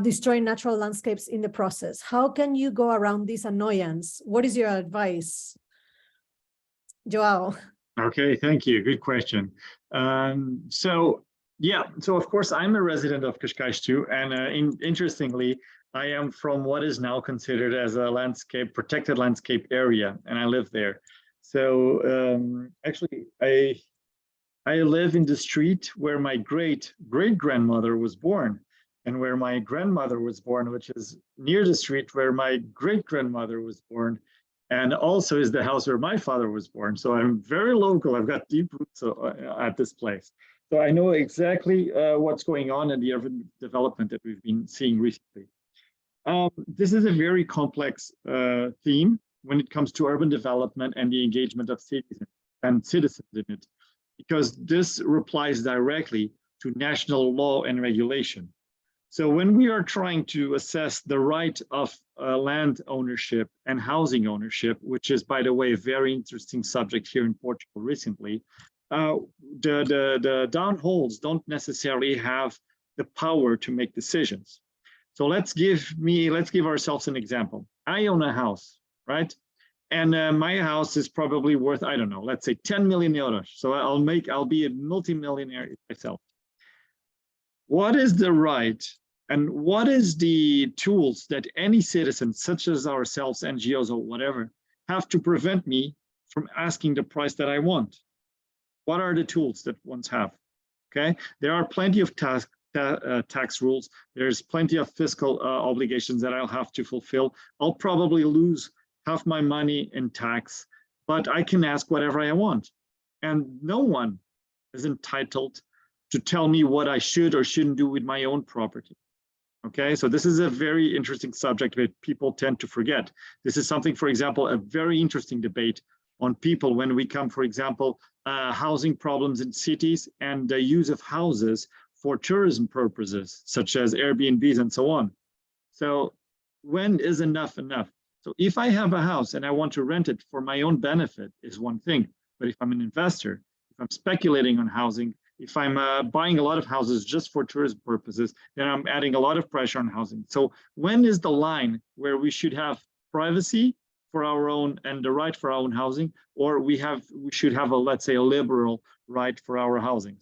B: destroying natural landscapes in the process. How can you go around this annoyance? What is your advice? Joao.
E: Okay, thank you. Good question. So Yeah, so of course I'm a resident of Cascais too, and interestingly, I am from what is now considered as a protected landscape area, and I live there. So actually, I live in the street where my great-great-grandmother was born, and where my grandmother was born, which is near the street where my great-grandmother was born, and also is the house where my father was born. So I'm very local. I've got deep roots at this place. So I know exactly what's going on in the urban development that we've been seeing recently. This is a very complex theme when it comes to urban development and the engagement of cities and citizens in it, because this replies directly to national law and regulation. So when we are trying to assess the right of land ownership and housing ownership, which is, by the way, a very interesting subject here in Portugal recently, the downholds don't necessarily have the power to make decisions. So let's give ourselves an example. I own a house, right? And my house is probably worth, I don't know, let's say 10 million euros. So I'll be a multimillionaire myself. What is the right and what is the tools that any citizen, such as ourselves, NGOs or whatever, have to prevent me from asking the price that I want? What are the tools that ones have? Okay, there are plenty of tax rules. There's plenty of fiscal obligations that I'll have to fulfill. I'll probably lose half my money in tax, but I can ask whatever I want. And no one is entitled to tell me what I should or shouldn't do with my own property. Okay, so this is a very interesting subject that people tend to forget. This is something, for example, a very interesting debate on people when we come, for example, housing problems in cities and the use of houses for tourism purposes, such as Airbnbs and so on. So when is enough enough? So if I have a house and I want to rent it for my own benefit is one thing, but if I'm an investor, if I'm speculating on housing, if I'm buying a lot of houses just for tourism purposes, then I'm adding a lot of pressure on housing. So when is the line where we should have privacy for our own and the right for our own housing, or we should have a, let's say, a liberal right for our housing?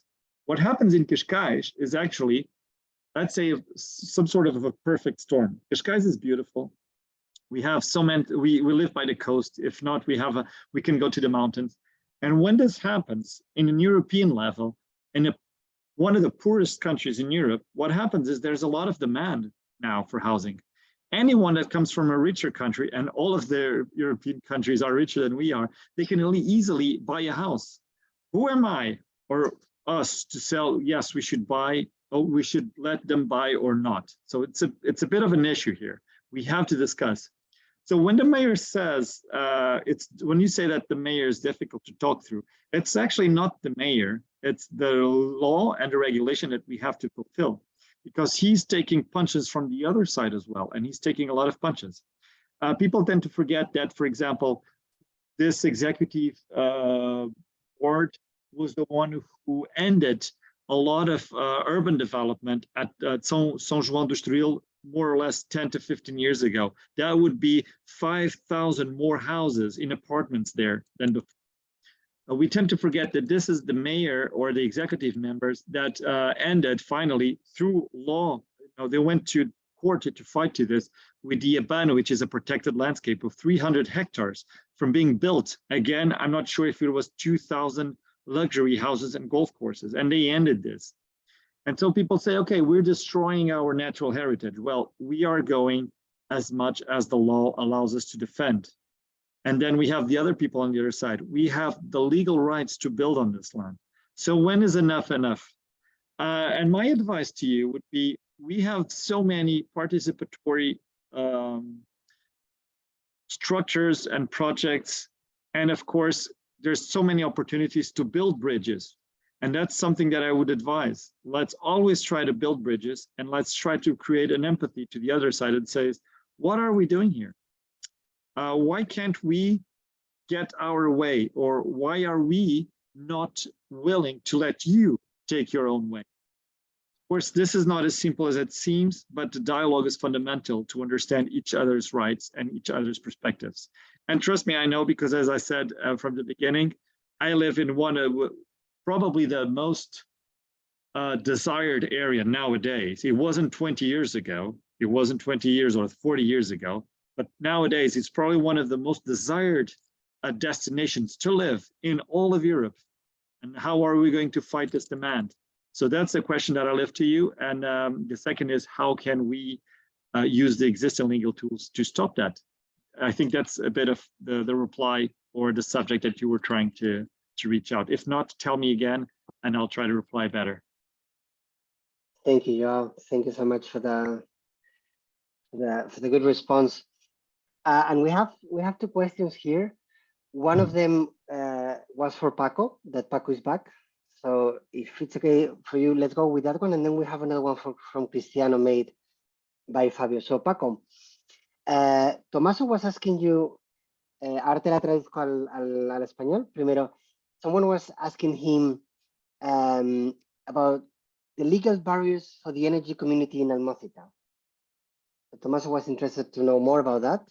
E: What happens in Cascais is actually, let's say, some sort of a perfect storm. Cascais is beautiful. We have so many, we live by the coast. If not, we can go to the mountains. And when this happens in an European level, in one of the poorest countries in Europe, what happens is there's a lot of demand now for housing. Anyone that comes from a richer country, and all of the European countries are richer than we are, they can really easily buy a house. Who am I or us to sell, yes, we should buy, or we should let them buy or not? So it's a bit of an issue here. We have to discuss. So when the mayor says, when you say that the mayor is difficult to talk through, it's actually not the mayor, it's the law and the regulation that we have to fulfill, because he's taking punches from the other side as well, and he's taking a lot of punches. People tend to forget that, for example, this executive board was the one who ended a lot of urban development at São João do Estoril, more or less 10 to 15 years ago. That would be 5,000 more houses in apartments there than before. We tend to forget that this is the mayor or the executive members that ended finally through law. They went to court to fight to this with the Abano, which is a protected landscape of 300 hectares from being built. Again, I'm not sure if it was 2,000 luxury houses and golf courses, and they ended this. And so people say, okay, we're destroying our natural heritage. Well, we are going as much as the law allows us to defend. And then we have the other people on the other side. We have the legal rights to build on this land. So when is enough enough? And my advice to you would be, we have so many participatory structures and projects. And of course, there's so many opportunities to build bridges. And that's something that I would advise. Let's always try to build bridges, and let's try to create an empathy to the other side and say, what are we doing here? Why can't we get our way? Or why are we not willing to let you take your own way? Of course, this is not as simple as it seems, but the dialogue is fundamental to understand each other's rights and each other's perspectives. And trust me, I know, because as I said from the beginning, I live in one of probably the most desired area nowadays. It wasn't 20 years ago. It wasn't 20 years or 40 years ago. But nowadays, it's probably one of the most desired destinations to live in all of Europe. And how are we going to fight this demand? So that's the question that I left to you. And the second is, how can we use the existing legal tools to stop that? I think that's a bit of the reply or the subject that you were trying to reach out. If not, tell me again, and I'll try to reply better.
A: Thank you, Joao. Thank you so much for the good response. And we have two questions here. One of them was for Paco, that Paco is back. So if it's okay for you, let's go with that one. And then we have another one from Cristiano made by Fabio. So Paco, Tomaso was asking you, ahora te la traduzco al español. Primero, someone was asking him about the legal barriers for the energy community in Almocita. Tomaso was interested to know more about that.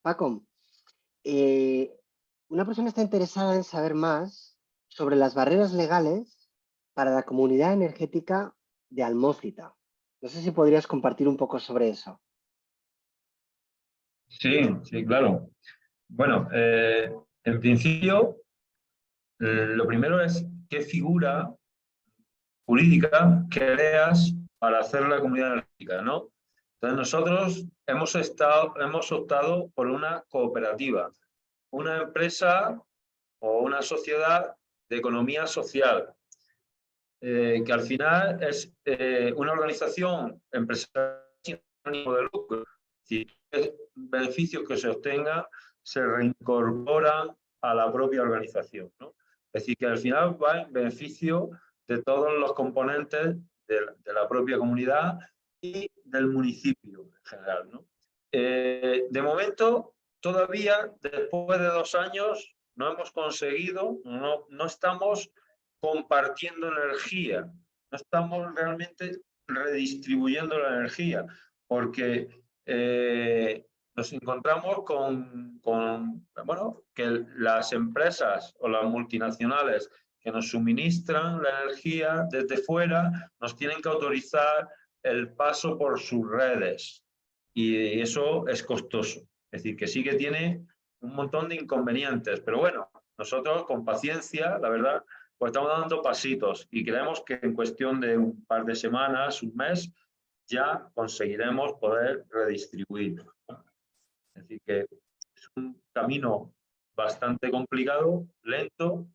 A: Paco, una persona está interesada en saber más sobre las barreras legales para la comunidad energética de Almocita. No sé si podrías compartir un poco sobre eso.
G: Sí, sí, claro. Bueno, en principio, lo primero es qué figura jurídica creas para hacer la comunidad energética, ¿no? Entonces nosotros hemos optado por una cooperativa, una empresa o una sociedad de economía social, que al final es una organización empresarial sin ánimo de lucro. Si beneficios que se obtengan se reincorporan a la propia organización, ¿no? Es decir, que al final va en beneficio de todos los componentes de la propia comunidad y del municipio en general, ¿no? De momento, todavía, después de 2 años, no hemos conseguido, no estamos compartiendo energía, no estamos realmente redistribuyendo la energía, porque nos encontramos con bueno, que las empresas o las multinacionales que nos suministran la energía desde fuera nos tienen que autorizar el paso por sus redes, y eso es costoso. Es decir, que sí que tiene un montón de inconvenientes, pero bueno, nosotros con paciencia, la verdad, pues estamos dando pasitos y creemos que en cuestión de un par de semanas, un mes, ya conseguiremos poder redistribuir. Es decir, que es un camino bastante complicado, lento,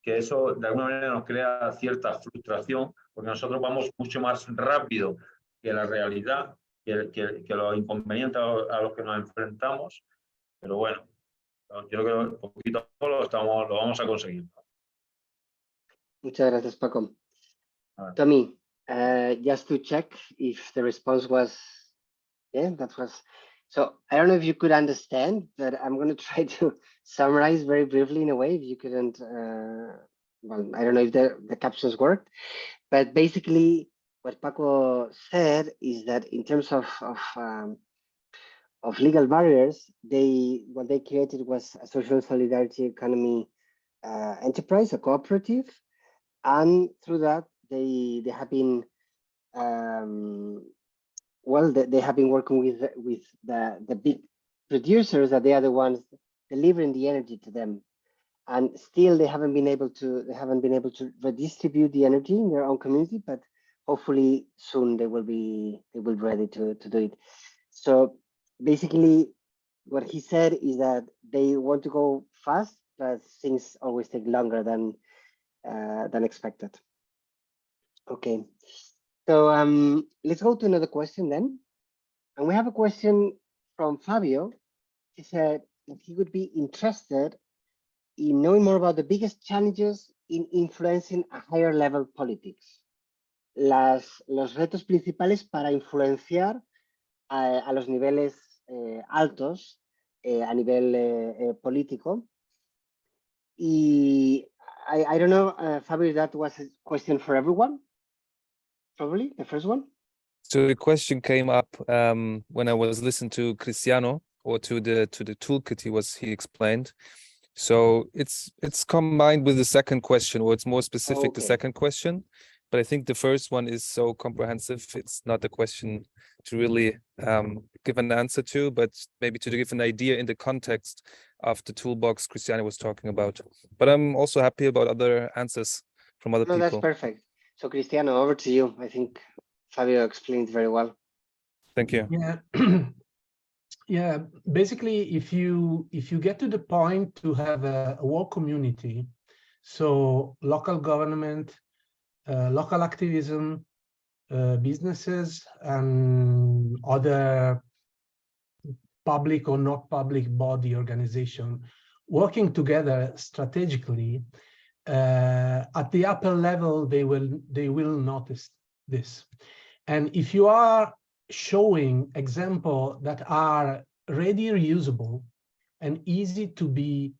G: que eso de alguna manera nos crea cierta frustración, porque nosotros vamos mucho más rápido que la realidad, que los inconvenientes a los que nos enfrentamos, pero bueno, yo creo que poquito a poco lo vamos a conseguir.
A: Muchas gracias, Paco. Tommy, just to check if the response was, yeah, that was, so I don't know if you could understand, but I'm going to try to summarize very briefly in a way if you couldn't, well, I don't know if the captions worked, but basically what Paco said is that in terms of legal barriers, what they created was a social solidarity economy enterprise, a cooperative, and through that they have been well, they have been working with the big producers, that they are the ones delivering the energy to them, and still they haven't been able to redistribute the energy in their own community, but hopefully soon they will be ready to do it. So basically what he said is that they want to go fast, but things always take longer than expected. Okay, so let's go to another question then. And we have a question from Fabio. He said that he would be interested in knowing more about the biggest challenges in influencing a higher level politics. Los retos principales para influenciar a los niveles altos a nivel político. Y I don't know, Fabio, that was a question for everyone, probably the first one.
K: So the question came up when I was listening to Cristiano, or to the toolkit he explained. So it's combined with the second question, or it's more specific, the
A: Okay.
K: second question. But I think the first one is so comprehensive, it's not a question to really give an answer to, but maybe to give an idea in the context of the toolbox Cristiano was talking about. But I'm also happy about other answers from other
A: No, that's
K: people.
A: perfect. So Cristiano, over to you. I think Fabio explained very well.
K: Thank you.
H: Yeah. Yeah, basically, if you get to the point to have a work community, so local government, local activism, businesses, and other public or not public body organization working together strategically, at the upper level, they will notice this. And if you are showing examples that are ready reusable and easy to be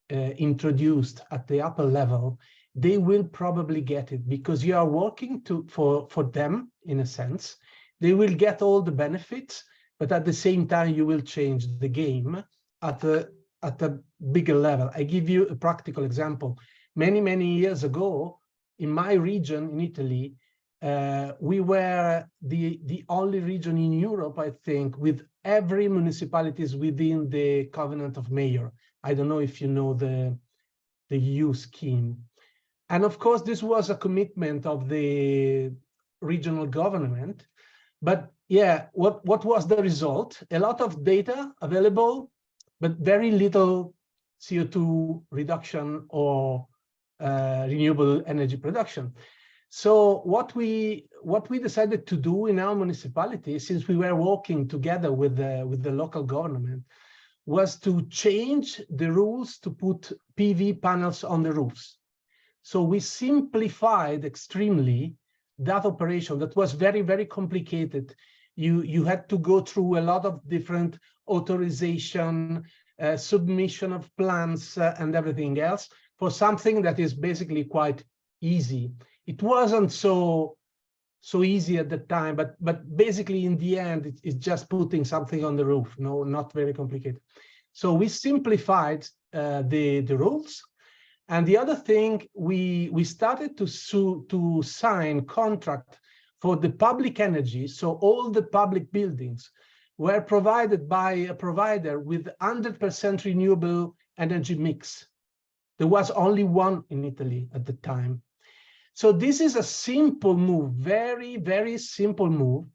H: introduced at the upper level, they will probably get it because you are working for them in a sense. They will get all the benefits, but at the same time you will change the game at a bigger level. I give you a practical example. Many years ago, in my region in Italy, we were the only region in Europe, I think, with every municipalities within the covenant of mayor. I don't know if you know the EU scheme. And of course, this was a commitment of the regional government. But yeah, what was the result? A lot of data available, but very little CO2 reduction or renewable energy production. So what we decided to do in our municipality, since we were working together with the local government, was to change the rules to put PV panels on the roofs. So we simplified extremely that operation that was very complicated. You had to go through a lot of different authorization, submission of plans, and everything else for something that is basically quite easy. It wasn't so easy at the time, but basically in the end, it's just putting something on the roof. No, not very complicated. So we simplified the rules. And the other thing, we started to sign contract for the public energy. So all the public buildings were provided by a provider with 100% renewable energy mix. There was only one in Italy at the time. So this is a simple move, very simple move,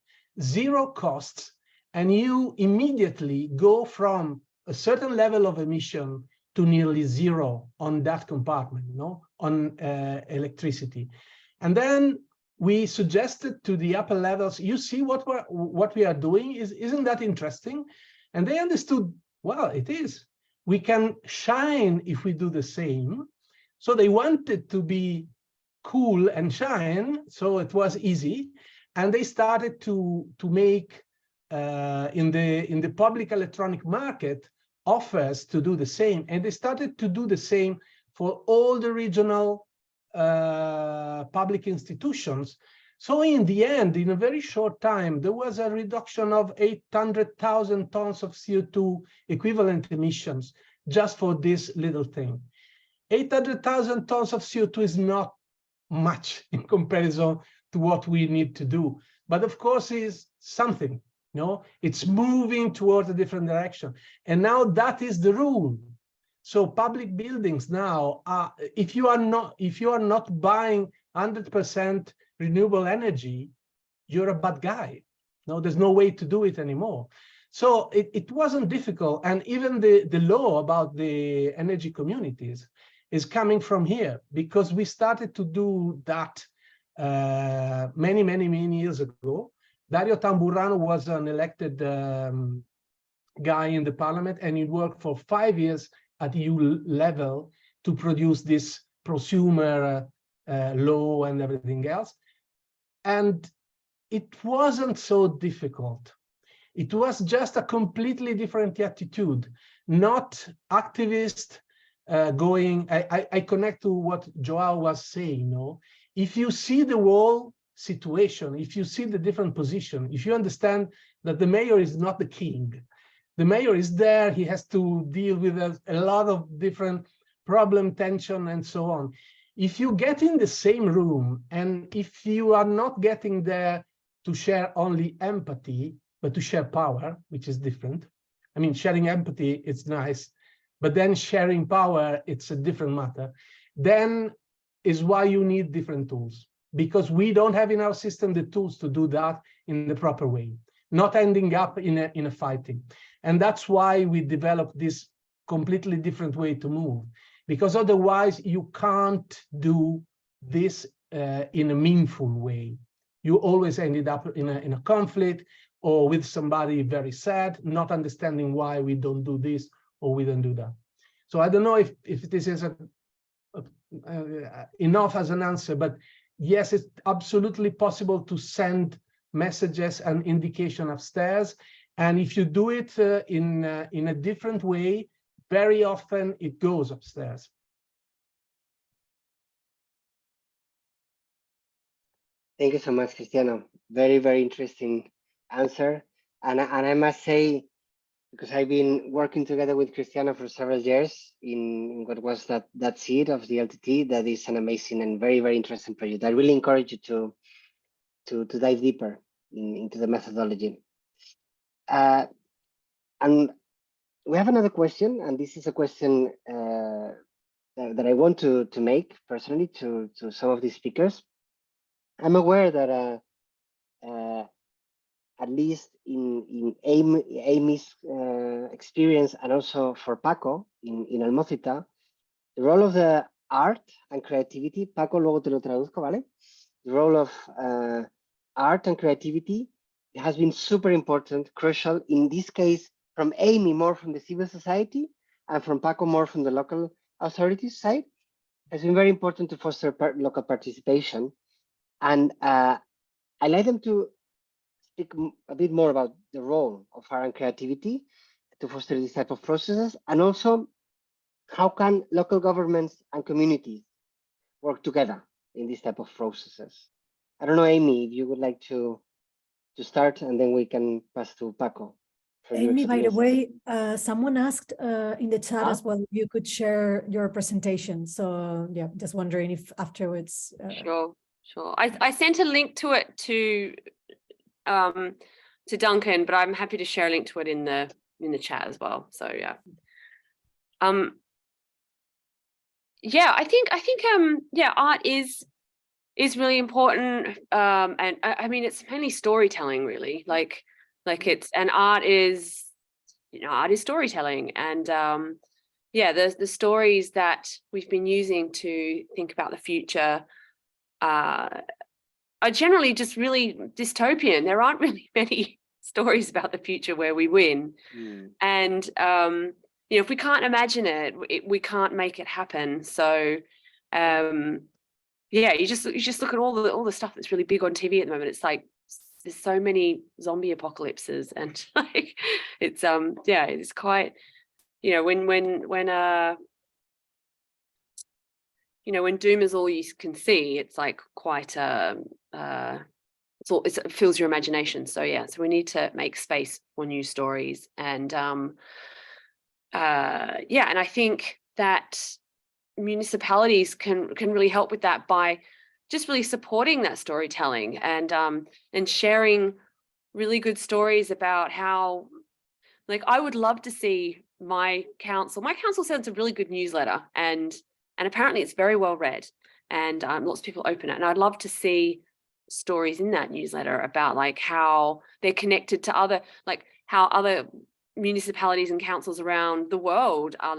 H: zero costs, and you immediately go from a certain level of emission to nearly zero on that compartment, on electricity. And then we suggested to the upper levels, you see what we are doing, isn't that interesting? And they understood, well, it is. We can shine if we do the same. So they wanted to be cool and shine, so it was easy. And they started to make in the public electronic market offers to do the same, and they started to do the same for all the regional public institutions. So in the end, in a very short time, there was a reduction of 800,000 tons of CO2 equivalent emissions just for this little thing. 800,000 tons of CO2 is not much in comparison to what we need to do, but of course is something. It's moving towards a different direction. And now that is the rule. So public buildings now, if you are not buying 100% renewable energy, you're a bad guy. No, there's no way to do it anymore. So it wasn't difficult. And even the law about the energy communities is coming from here, because we started to do that many years ago. Dario Tamburrano was an elected guy in the parliament, and he worked for 5 years at EU level to produce this prosumer law and everything else. And it wasn't so difficult. It was just a completely different attitude, not activist going. I connect to what Joao was saying. If you see the whole situation, if you see the different position, if you understand that the mayor is not the king, the mayor is there, he has to deal with a lot of different problem, tension, and so on. If you get in the same room, and if you are not getting there to share only empathy, but to share power, which is different. I mean, sharing empathy, it's nice, but then sharing power, it's a different matter. Then is why you need different tools, because we don't have in our system the tools to do that in the proper way, not ending up in a fighting. And that's why we developed this completely different way to move, because otherwise you can't do this in a meaningful way. You always ended up in a conflict or with somebody very sad, not understanding why we don't do this or we don't do that. So I don't know if this is enough as an answer, but yes, it's absolutely possible to send messages and indication upstairs. And if you do it in a different way, very often it goes upstairs.
A: Thank you so much, Cristiano. Very, very interesting answer. And I must say, because I've been working together with Cristiano for several years in what was that seed of the LTT, that is an amazing and very, very interesting project. I really encourage you to dive deeper into the methodology. And we have another question, and this is a question that I want to make personally to some of these speakers. I'm aware that at least in Amy's experience, and also for Paco in Almocita, the role of the art and creativity, Paco, luego te lo traduzco, ¿vale? The role of art and creativity has been super important, crucial, in this case, from Amy more from the civil society, and from Paco more from the local authorities side. Has been very important to foster local participation. And I'd like them to speak a bit more about the role of art and creativity to foster these type of processes, and also how can local governments and communities work together in this type of processes. I don't know, Amy, if you would like to start, and then we can pass to Paco.
B: Amy, by the way, someone asked in the chat as well if you could share your presentation. So yeah, just wondering if afterwards.
F: Sure. I sent a link to it to Duncan, but I'm happy to share a link to it in the chat as well. So yeah. I think art is really important, and I mean it's mainly storytelling, really. Like art is storytelling, and the stories that we've been using to think about the future are generally just really dystopian. There aren't really many stories about the future where we win, and if we can't imagine it, we can't make it happen. So you just look at all the stuff that's really big on TV at the moment. It's like there's so many zombie apocalypses, and like it's it's quite, when doom is all you can see, it's like quite it fills your imagination. So so we need to make space for new stories, and and I think that municipalities can really help with that by just really supporting that storytelling and sharing really good stories about how, like, I would love to see my council sends a really good newsletter, and apparently it's very well read, and lots of people open it, and I'd love to see stories in that newsletter about like how they're connected to other, like how other municipalities and councils around the world are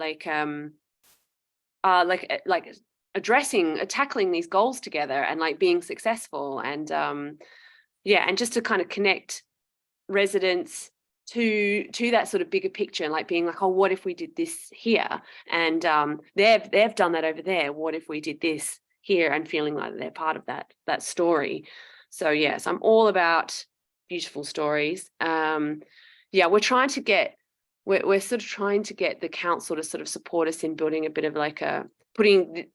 F: tackling these goals together and like being successful, and and just to kind of connect residents to that sort of bigger picture, and like being like, oh, what if we did this here, and they've done that over there, what if we did this here, and feeling like they're part of that story. So yes, I'm all about beautiful stories. We're trying to get the council to sort of support us in building a bit of like putting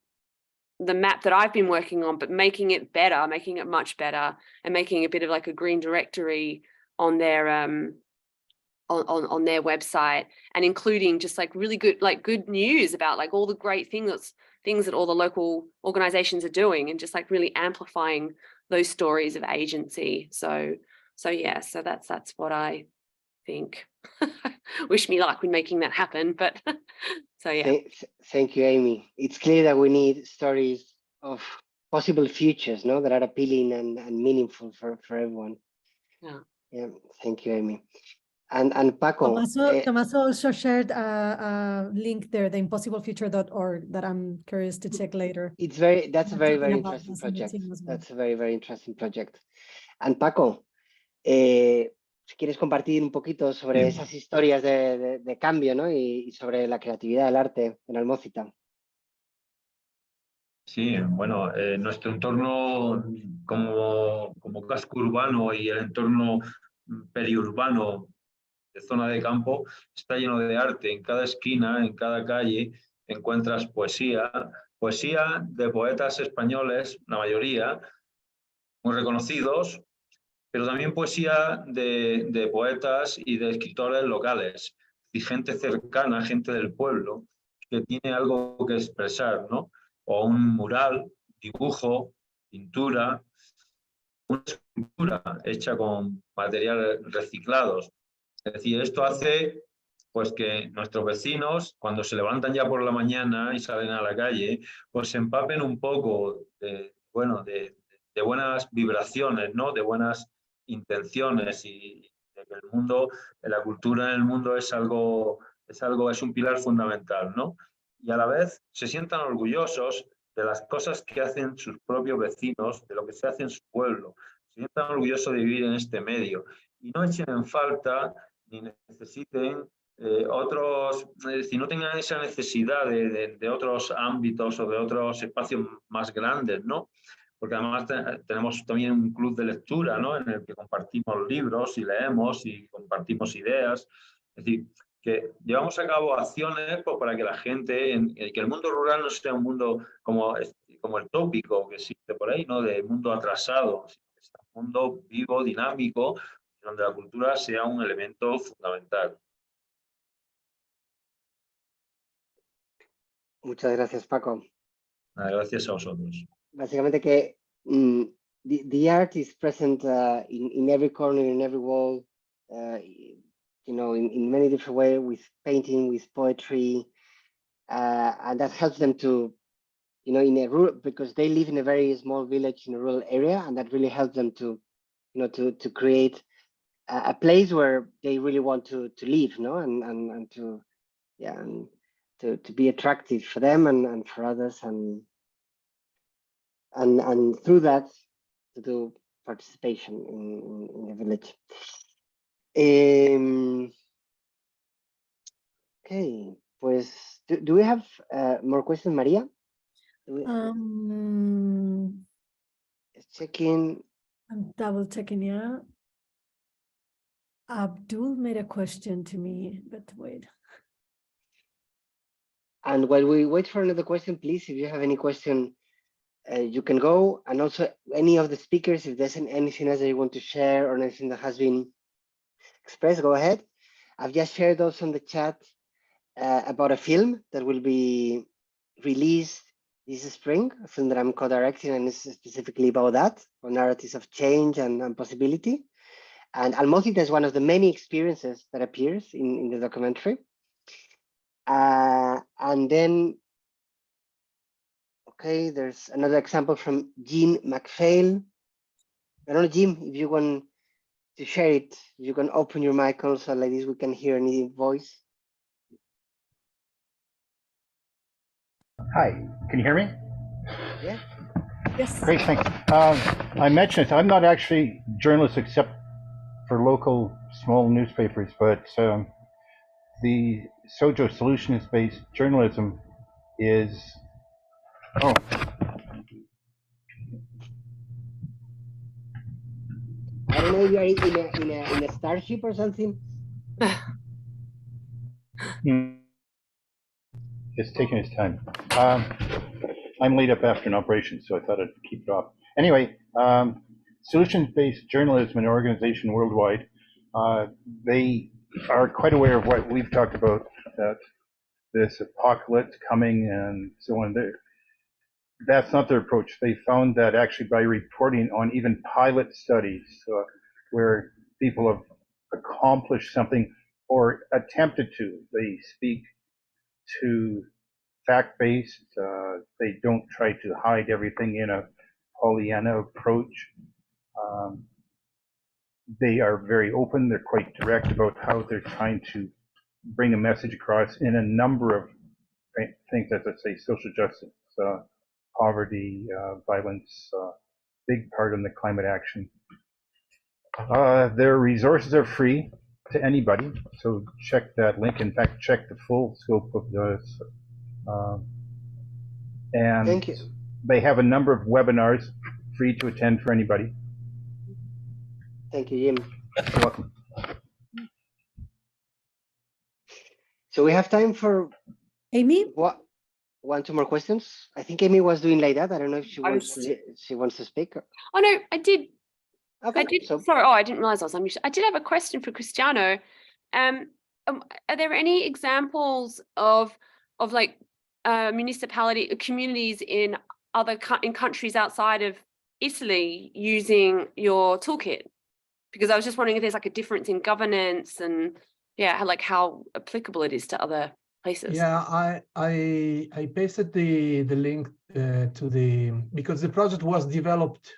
F: the map that I've been working on, but making it better, making it much better, and making a bit of like a green directory on their on their website, and including just like really good news about like all the great things that all the local organizations are doing, and just like really amplifying those stories of agency. So that's what I think. Wish me luck with making that happen, but so yeah.
A: Thank you, Amy. It's clear that we need stories of possible futures, no, that are appealing and meaningful for everyone. Yeah, thank you, Amy. And Paco.
B: Tommaso also shared a link there, the impossiblefuture.org, that I'm curious to check later.
A: That's a very, very interesting project. That's a very, very interesting project. And Paco, si quieres compartir un poquito sobre esas historias de cambio, ¿no? Y sobre la creatividad del arte en Almócita.
G: Sí, bueno, nuestro entorno como casco urbano y el entorno periurbano de zona de campo está lleno de arte. En cada esquina, en cada calle, encuentras poesía de poetas españoles, la mayoría, muy reconocidos, pero también poesía de poetas y de escritores locales, y gente cercana, gente del pueblo, que tiene algo que expresar, ¿no? O un mural, dibujo, pintura, una escultura hecha con materiales reciclados. Es decir, esto hace pues que nuestros vecinos, cuando se levantan ya por la mañana y salen a la calle, pues se empapen un poco de buenas vibraciones, ¿no? De buenas intenciones, y de que el mundo, la cultura en el mundo es un pilar fundamental, ¿no? Y a la vez se sientan orgullosos de las cosas que hacen sus propios vecinos, de lo que se hace en su pueblo. Se sientan orgullosos de vivir en este medio y no echen en falta ni necesiten otros, es decir, no tengan esa necesidad de otros ámbitos o de otros espacios más grandes, ¿no? Porque además tenemos también un club de lectura, ¿no? En el que compartimos libros y leemos y compartimos ideas. Es decir, que llevamos a cabo acciones pues, para que la gente, que el mundo rural no sea un mundo como el tópico que existe por ahí, ¿no? De mundo atrasado, sino que sea un mundo vivo, dinámico, donde la cultura sea un elemento fundamental.
A: Muchas gracias, Paco.
G: Gracias a vosotros.
A: Básicamente que the art is present in every corner, in every wall, you know, in many different ways, with painting, with poetry, and that helps them to, you know, in a rural, because they live in a very small village in a rural area, and that really helps them to, you know, to create a place where they really want to live, no, and to, yeah, and to be attractive for them and for others, and through that to do participation in the village. Okay, pues do we have more questions, Maria? Checking.
B: I'm double checking, yeah. Abdul made a question to me, but wait.
A: And while we wait for another question, please, if you have any question, you can go. And also any of the speakers, if there's anything else that you want to share or anything that has been expressed, go ahead. I've just shared also in the chat about a film that will be released this spring, a film that I'm co-directing, and it's specifically about that, on narratives of change and possibility. And Almócita is one of the many experiences that appears in the documentary. And then, okay, there's another example from Jean McPhail. I don't know, Jim, if you want to share it, you can open your mic also, like this we can hear any voice.
L: Hi, can you hear me?
A: Yeah.
B: Yes.
L: Great, thanks. I mentioned it, I'm not actually a journalist except for local small newspapers, but the Sojo solutions-based journalism is, oh.
A: I don't know if you are in a starship or something.
L: It's taking its time. I'm laid up after an operation, so I thought I'd keep it off. Anyway, solutions-based journalism, an organization worldwide, they are quite aware of what we've talked about, that this apocalypse coming and so on. That's not their approach. They found that actually by reporting on even pilot studies where people have accomplished something or attempted to, they speak to fact-based. They don't try to hide everything in a Pollyanna approach. They are very open. They're quite direct about how they're trying to bring a message across in a number of things, as I say, social justice, poverty, violence, big part in the climate action. Their resources are free to anybody, so check that link. In fact, check the full scope of this. And
A: Thank you.
L: they have a number of webinars free to attend for anybody.
A: Thank you, Jim.
L: You're welcome.
A: So we have time for
B: Amy?
A: what? Two more questions. I think Amy was doing like that. I don't know if she wants to speak.
F: Oh no, I did.
A: Okay.
F: I did.
A: So,
F: Sorry. Oh, I didn't realize I was unmuted. I did have a question for Cristiano. Are there any examples of like municipality communities in countries outside of Italy using your toolkit? Because I was just wondering if there's like a difference in governance and how applicable it is to other places.
H: Yeah, I pasted the link because the project was developed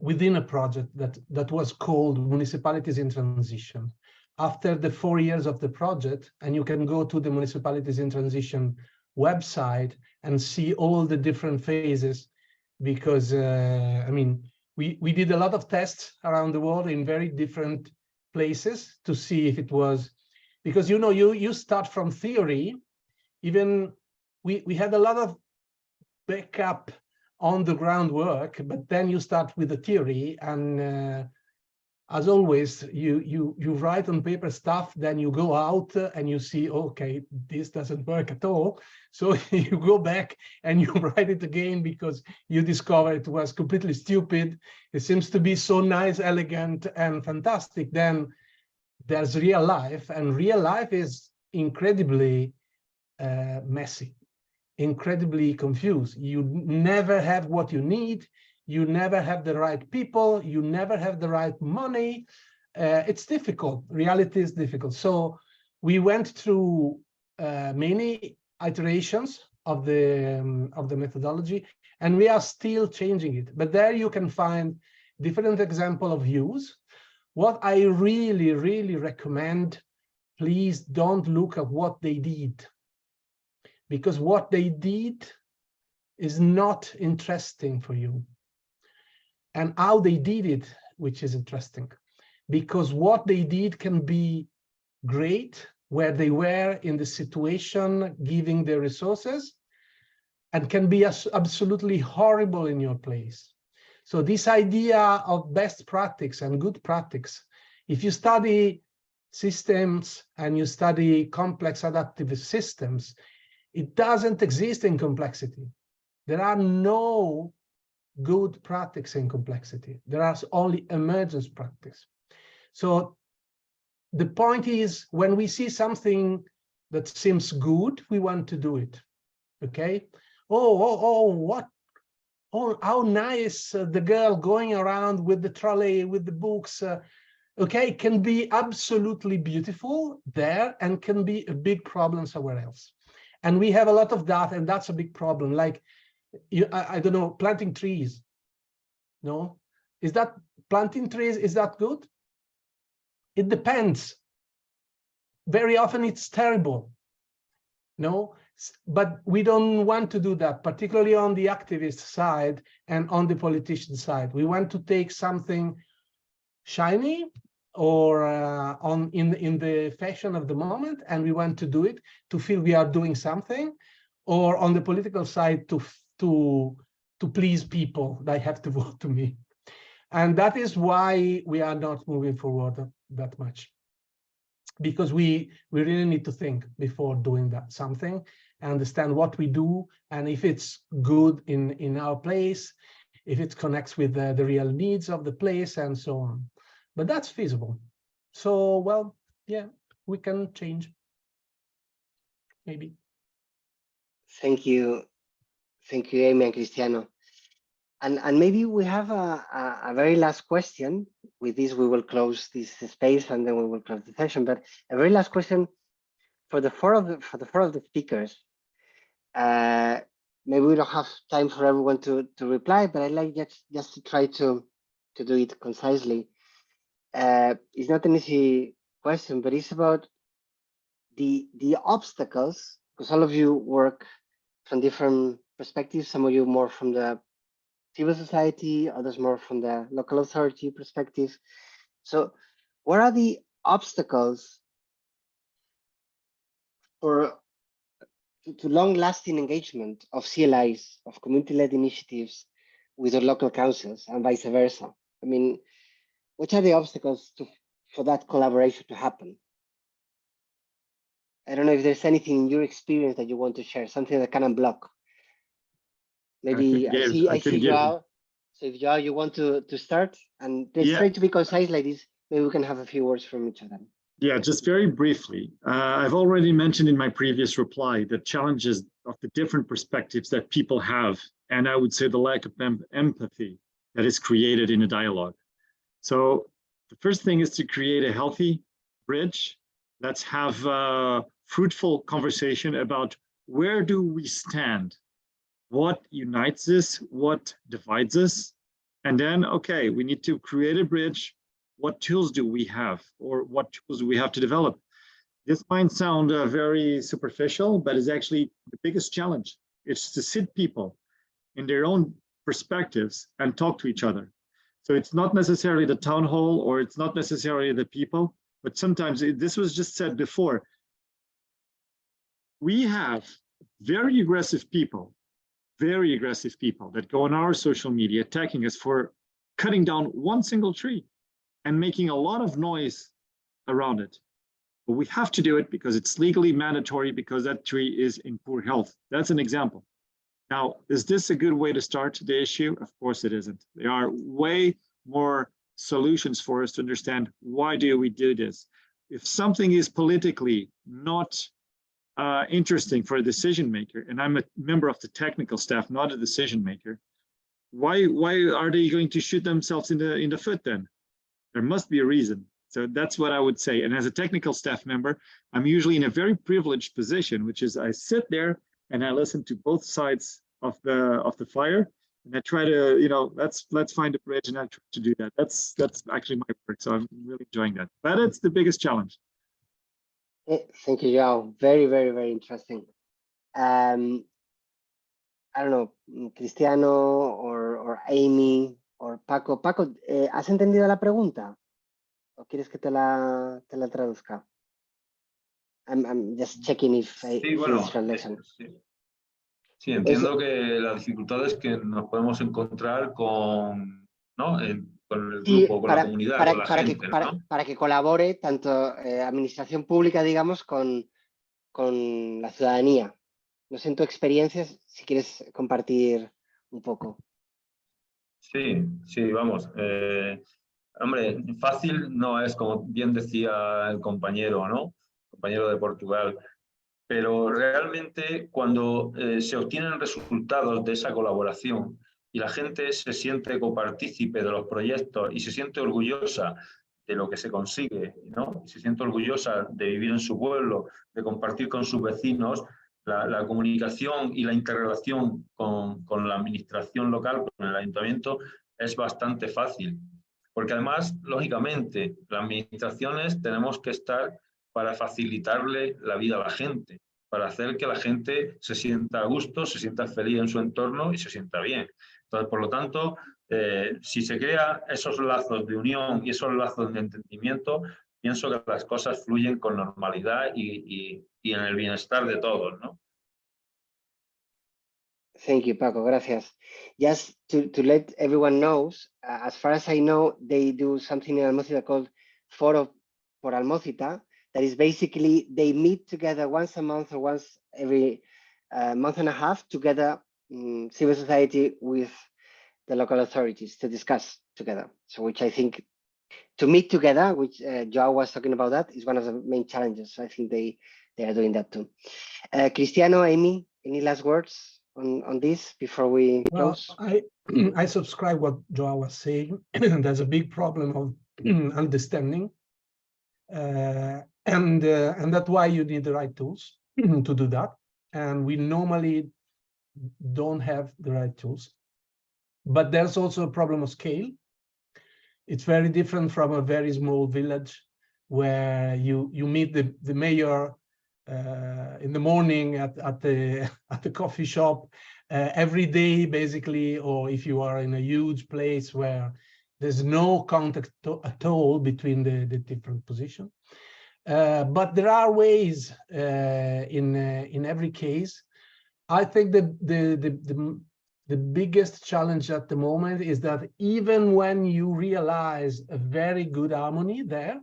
H: within a project that was called Municipalities in Transition. After the 4 years of the project, and you can go to the Municipalities in Transition website and see all the different phases, because I mean, we did a lot of tests around the world in very different places to see if it was, because you start from theory. Even we had a lot of backup on the ground work, but then you start with the theory, and as always, you write on paper stuff, then you go out and you see, okay, this doesn't work at all. So you go back and you write it again because you discover it was completely stupid. It seems to be so nice, elegant, and fantastic. Then there's real life, and real life is incredibly messy, incredibly confused. You never have what you need. You never have the right people. You never have the right money. It's difficult. Reality is difficult. So we went through many iterations of the methodology, and we are still changing it. But there you can find different examples of use. What I really, really recommend, please don't look at what they did, because what they did is not interesting for you. And how they did it, which is interesting, because what they did can be great where they were in the situation, giving their resources, and can be absolutely horrible in your place. So this idea of best practice and good practice, if you study systems and you study complex adaptive systems, it doesn't exist in complexity. There are no good practice in complexity. There are only emergence practice. So the point is, when we see something that seems good, we want to do it. Okay? What? Oh, how nice, the girl going around with the trolley, with the books. Okay, can be absolutely beautiful there and can be a big problem somewhere else. And we have a lot of that, and that's a big problem. Like, I don't know, planting trees. No, is that planting trees? Is that good? It depends. Very often it's terrible. No, but we don't want to do that, particularly on the activist side and on the politician side. We want to take something shiny or in the fashion of the moment, and we want to do it to feel we are doing something, or on the political side to please people. They have to vote to me. And that is why we are not moving forward that much, because we really need to think before doing that something, understand what we do, and if it's good in our place, if it connects with the real needs of the place, and so on. But that's feasible. So, well, yeah, we can change. Maybe.
A: Thank you, Amy and Cristiano. And maybe we have a very last question. With this, we will close this space and then we will close the session. But a very last question for the four of the speakers. Maybe we don't have time for everyone to reply, but I'd like just to try to do it concisely. It's not an easy question, but it's about the obstacles, because all of you work from different perspectives. Some of you more from the civil society, others more from the local authority perspective. So what are the obstacles to long-lasting engagement of CLIs, of community-led initiatives with the local councils and vice versa? I mean, what are the obstacles for that collaboration to happen? I don't know if there's anything in your experience that you want to share, something that can unblock. Maybe I see Joao. So if Joao, you want to start, and let's try to be concise like this, maybe we can have a few words from each other.
E: Yeah, just very briefly. I've already mentioned in my previous reply the challenges of the different perspectives that people have, and I would say the lack of empathy that is created in a dialogue. So the first thing is to create a healthy bridge. Let's have a fruitful conversation about where do we stand? What unites us? What divides us? And then, okay, we need to create a bridge. What tools do we have, or what tools do we have to develop? This might sound very superficial, but it's actually the biggest challenge. It's to sit people in their own perspectives and talk to each other. So it's not necessarily the town hall, or it's not necessarily the people, but sometimes this was just said before. We have very aggressive people that go on our social media attacking us for cutting down one single tree and making a lot of noise around it. But we have to do it because it's legally mandatory, because that tree is in poor health. That's an example. Now, is this a good way to start the issue? Of course it isn't. There are way more solutions for us to understand why do we do this. If something is politically not interesting for a decision maker, and I'm a member of the technical staff, not a decision maker, why are they going to shoot themselves in the foot then? There must be a reason. So that's what I would say. And as a technical staff member, I'm usually in a very privileged position, which is I sit there and I listen to both sides of the fire, and I try to, let's find a bridge, and I try to do that. That's actually my work. So I'm really enjoying that. But it's the biggest challenge.
A: Thank you, Joao. Very, very, very interesting. I don't know, Cristiano or Amy or Paco. Paco, ¿has entendido la pregunta? ¿O quieres que te la traduzca? I'm just checking if it's translation.
G: Sí, entiendo que la dificultad es que nos podemos encontrar con, ¿no? Con el grupo, con la comunidad, con la gente, ¿no?
A: Para que colabore tanto administración pública, digamos, con la ciudadanía. No sé, en tu experiencia, si quieres compartir un poco.
G: Sí, vamos. Hombre, fácil no es, como bien decía el compañero, ¿no? Compañero de Portugal. Pero realmente cuando se obtienen resultados de esa colaboración y la gente se siente copartícipe de los proyectos y se siente orgullosa de lo que se consigue, ¿no? Se siente orgullosa de vivir en su pueblo, de compartir con sus vecinos, la comunicación y la interrelación con la administración local, con el ayuntamiento, es bastante fácil. Porque además, lógicamente, las administraciones tenemos que estar para facilitarle la vida a la gente, para hacer que la gente se sienta a gusto, se sienta feliz en su entorno y se sienta bien. Entonces, por lo tanto, si se crean esos lazos de unión y esos lazos de entendimiento, pienso que las cosas fluyen con normalidad y en el bienestar de todos, ¿no?
A: Thank you, Paco. Gracias. Just to let everyone know, as far as I know, they do something in Almócita called Foro por Almócita. That is basically they meet together once a month or once every month and a half together, civil society with the local authorities to discuss together. So which I think to meet together, which Joao was talking about, that is one of the main challenges. So I think they are doing that too. Cristiano, Amy, any last words on this before we close?
H: I subscribe what Joao was saying. There's a big problem of understanding, and that's why you need the right tools to do that. And we normally don't have the right tools. But there's also a problem of scale. It's very different from a very small village where you meet the mayor in the morning at the coffee shop every day, basically, or if you are in a huge place where there's no contact at all between the different positions. But there are ways in every case. I think that the biggest challenge at the moment is that even when you realize a very good harmony there,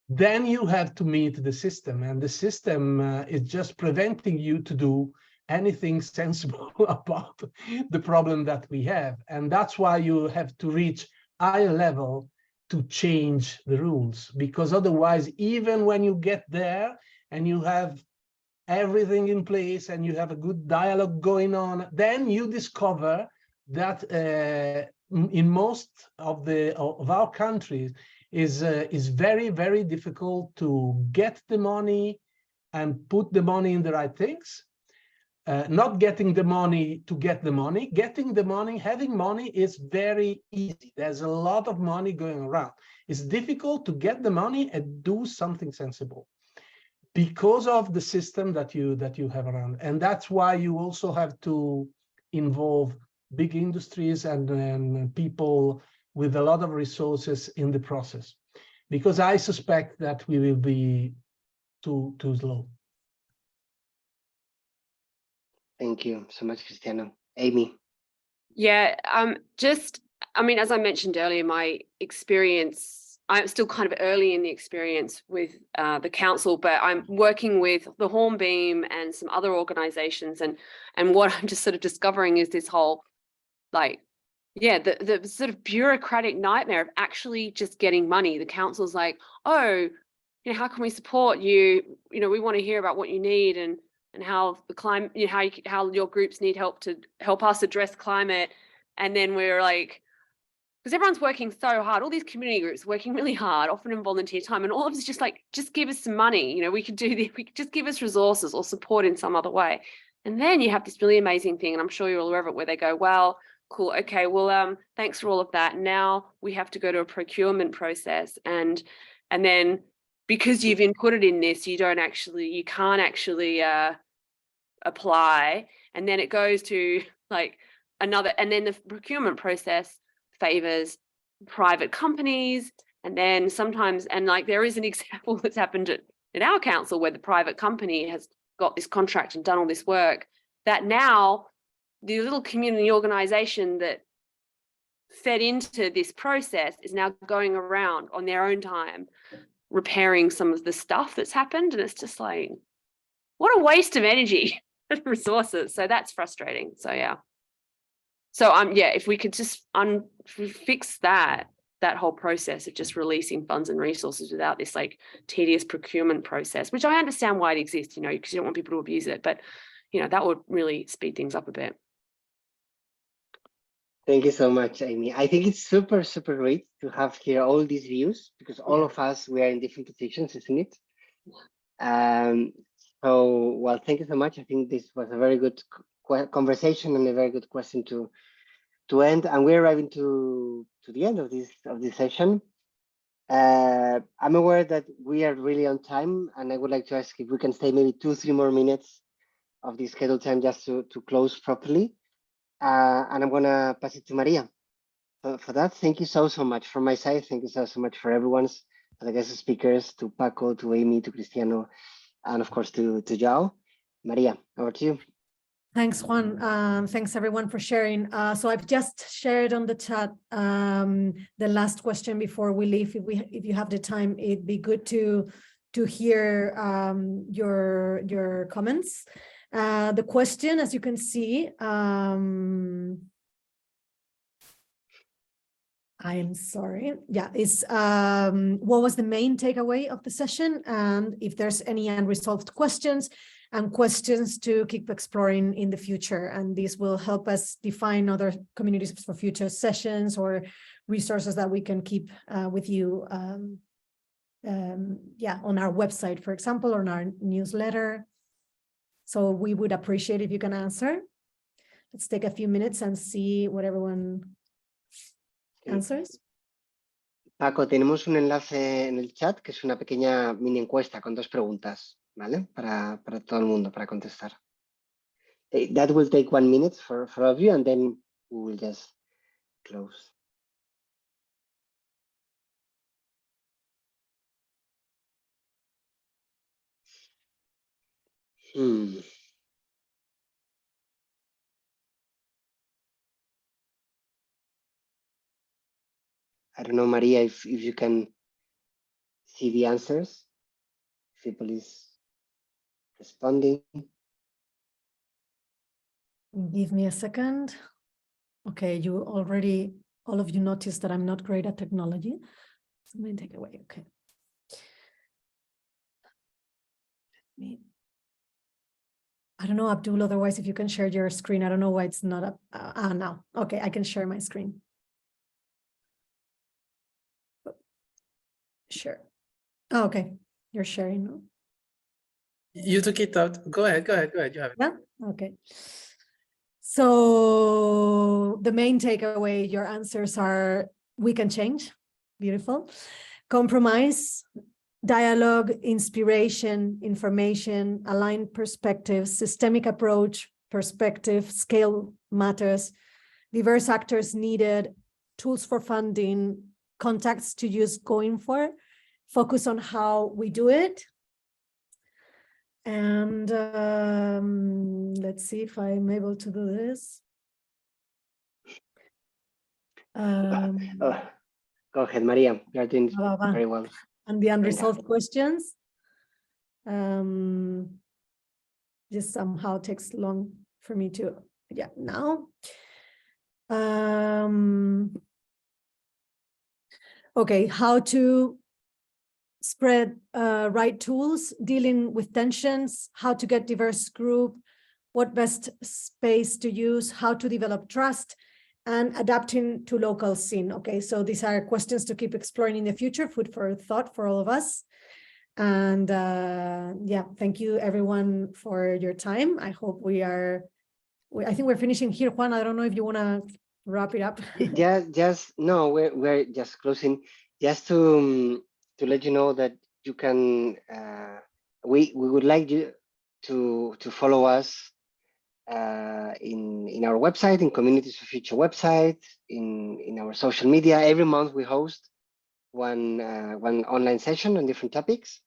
H: then you have to meet the system, and the system is just preventing you to do anything sensible about the problem that we have. And that's why you have to reach higher level to change the rules, because otherwise, even when you get there and you have everything in place and you have a good dialogue going on, then you discover that in most of our countries is very, very difficult to get the money and put the money in the right things. Not getting the money to get the money, getting the money, having money is very easy. There's a lot of money going around. It's difficult to get the money and do something sensible because of the system that you have around. And that's why you also have to involve big industries and people with a lot of resources in the process, because I suspect that we will be too slow.
A: Thank you so much, Cristiano. Amy.
F: Yeah, I mean, as I mentioned earlier, my experience, I'm still kind of early in the experience with the council, but I'm working with the Hornbeam and some other organizations, and what I'm just sort of discovering is this whole, like, yeah, the sort of bureaucratic nightmare of actually just getting money. The council's like, oh, you know, how can we support you? You know, we want to hear about what you need and how the climate, you know, how your groups need help to help us address climate. And then we're like, because everyone's working so hard, all these community groups working really hard, often in volunteer time, and all of us just like, just give us some money. You know, we could do this, we could just give us resources or support in some other way. And then you have this really amazing thing, and I'm sure you're all aware of it, where they go, well, cool, okay, well, thanks for all of that. Now we have to go to a procurement process, and then because you've inputted in this, you can't actually apply, and then it goes to like another, and then the procurement process favors private companies, and then sometimes, and like there is an example that's happened at our council where the private company has got this contract and done all this work, that now the little community organization that fed into this process is now going around on their own time repairing some of the stuff that's happened. And it's just like, what a waste of energy and resources. So that's frustrating. So yeah. So yeah, if we could just fix that whole process of just releasing funds and resources without this like tedious procurement process, which I understand why it exists, you know, because you don't want people to abuse it, but you know, that would really speed things up a bit.
A: Thank you so much, Amy. I think it's super, super great to have here all these views, because all of us, we are in different positions, isn't it? So, well, thank you so much. I think this was a very good conversation and a very good question to end. And we're arriving to the end of this session. I'm aware that we are really on time, and I would like to ask if we can stay maybe 2-3 more minutes of the scheduled time just to close properly. And I'm going to pass it to Maria for that. Thank you so much from my side. Thank you so much for everyone's, for the guest speakers, to Paco, to Amy, to Cristiano, and of course to Joao. Maria, over to you.
B: Thanks, Juan. Thanks everyone for sharing. So I've just shared on the chat the last question before we leave. If you have the time, it'd be good to hear your comments. The question, as you can see, I am sorry. Yeah, it's what was the main takeaway of the session, and if there's any unresolved questions and questions to keep exploring in the future. And this will help us define other communities for future sessions or resources that we can keep with you. Yeah, on our website, for example, or on our newsletter. So we would appreciate if you can answer. Let's take a few minutes and see what everyone answers.
A: Paco, tenemos un enlace en el chat que es una pequeña mini encuesta con 2 preguntas, ¿vale? Para todo el mundo, para contestar. That will take 1 minute for all of you, and then we will just close. I don't know, Maria, if you can see the answers. If people is responding.
B: Give me a second. Okay, you already, all of you noticed that I'm not great at technology. So let me take away, okay. I don't know, Abdul, otherwise if you can share your screen. I don't know why it's not up. Now, okay, I can share my screen. Sure. Oh, okay, you're sharing. No?
C: You took it out. Go ahead. You have it.
B: Yeah, okay. So the main takeaway, your answers are, we can change. Beautiful. Compromise, dialogue, inspiration, information, aligned perspectives, systemic approach, perspective, scale matters, diverse actors needed, tools for funding, contacts to use going for, focus on how we do it. And let's see if I'm able to do this.
A: Go ahead, Maria. You are doing very well.
B: And the unresolved questions. Just somehow takes long for me to, yeah, now. Okay, how to spread right tools, dealing with tensions, how to get diverse group, what best space to use, how to develop trust, and adapting to local scene. Okay, so these are questions to keep exploring in the future, food for thought for all of us. And yeah, thank you everyone for your time. I hope I think we're finishing here. Juan, I don't know if you want to wrap it up.
A: No, we're just closing. Just to let you know that you can, we would like you to follow us in our website, in Communities for Future website, in our social media. Every month we host one online session on different topics,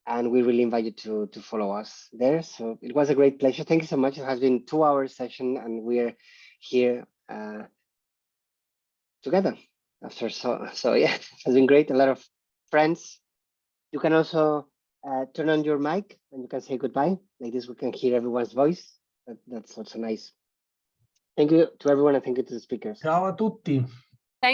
A: and we really invite you to follow us there. So it was a great pleasure. Thank you so much. It has been 2-hour session, and we're here together after. So yeah, it has been great. A lot of friends. You can also turn on your mic and you can say goodbye. Like this, we can hear everyone's voice. That's also nice. Thank you to everyone, and thank you to the speakers.
H: Ciao a tutti.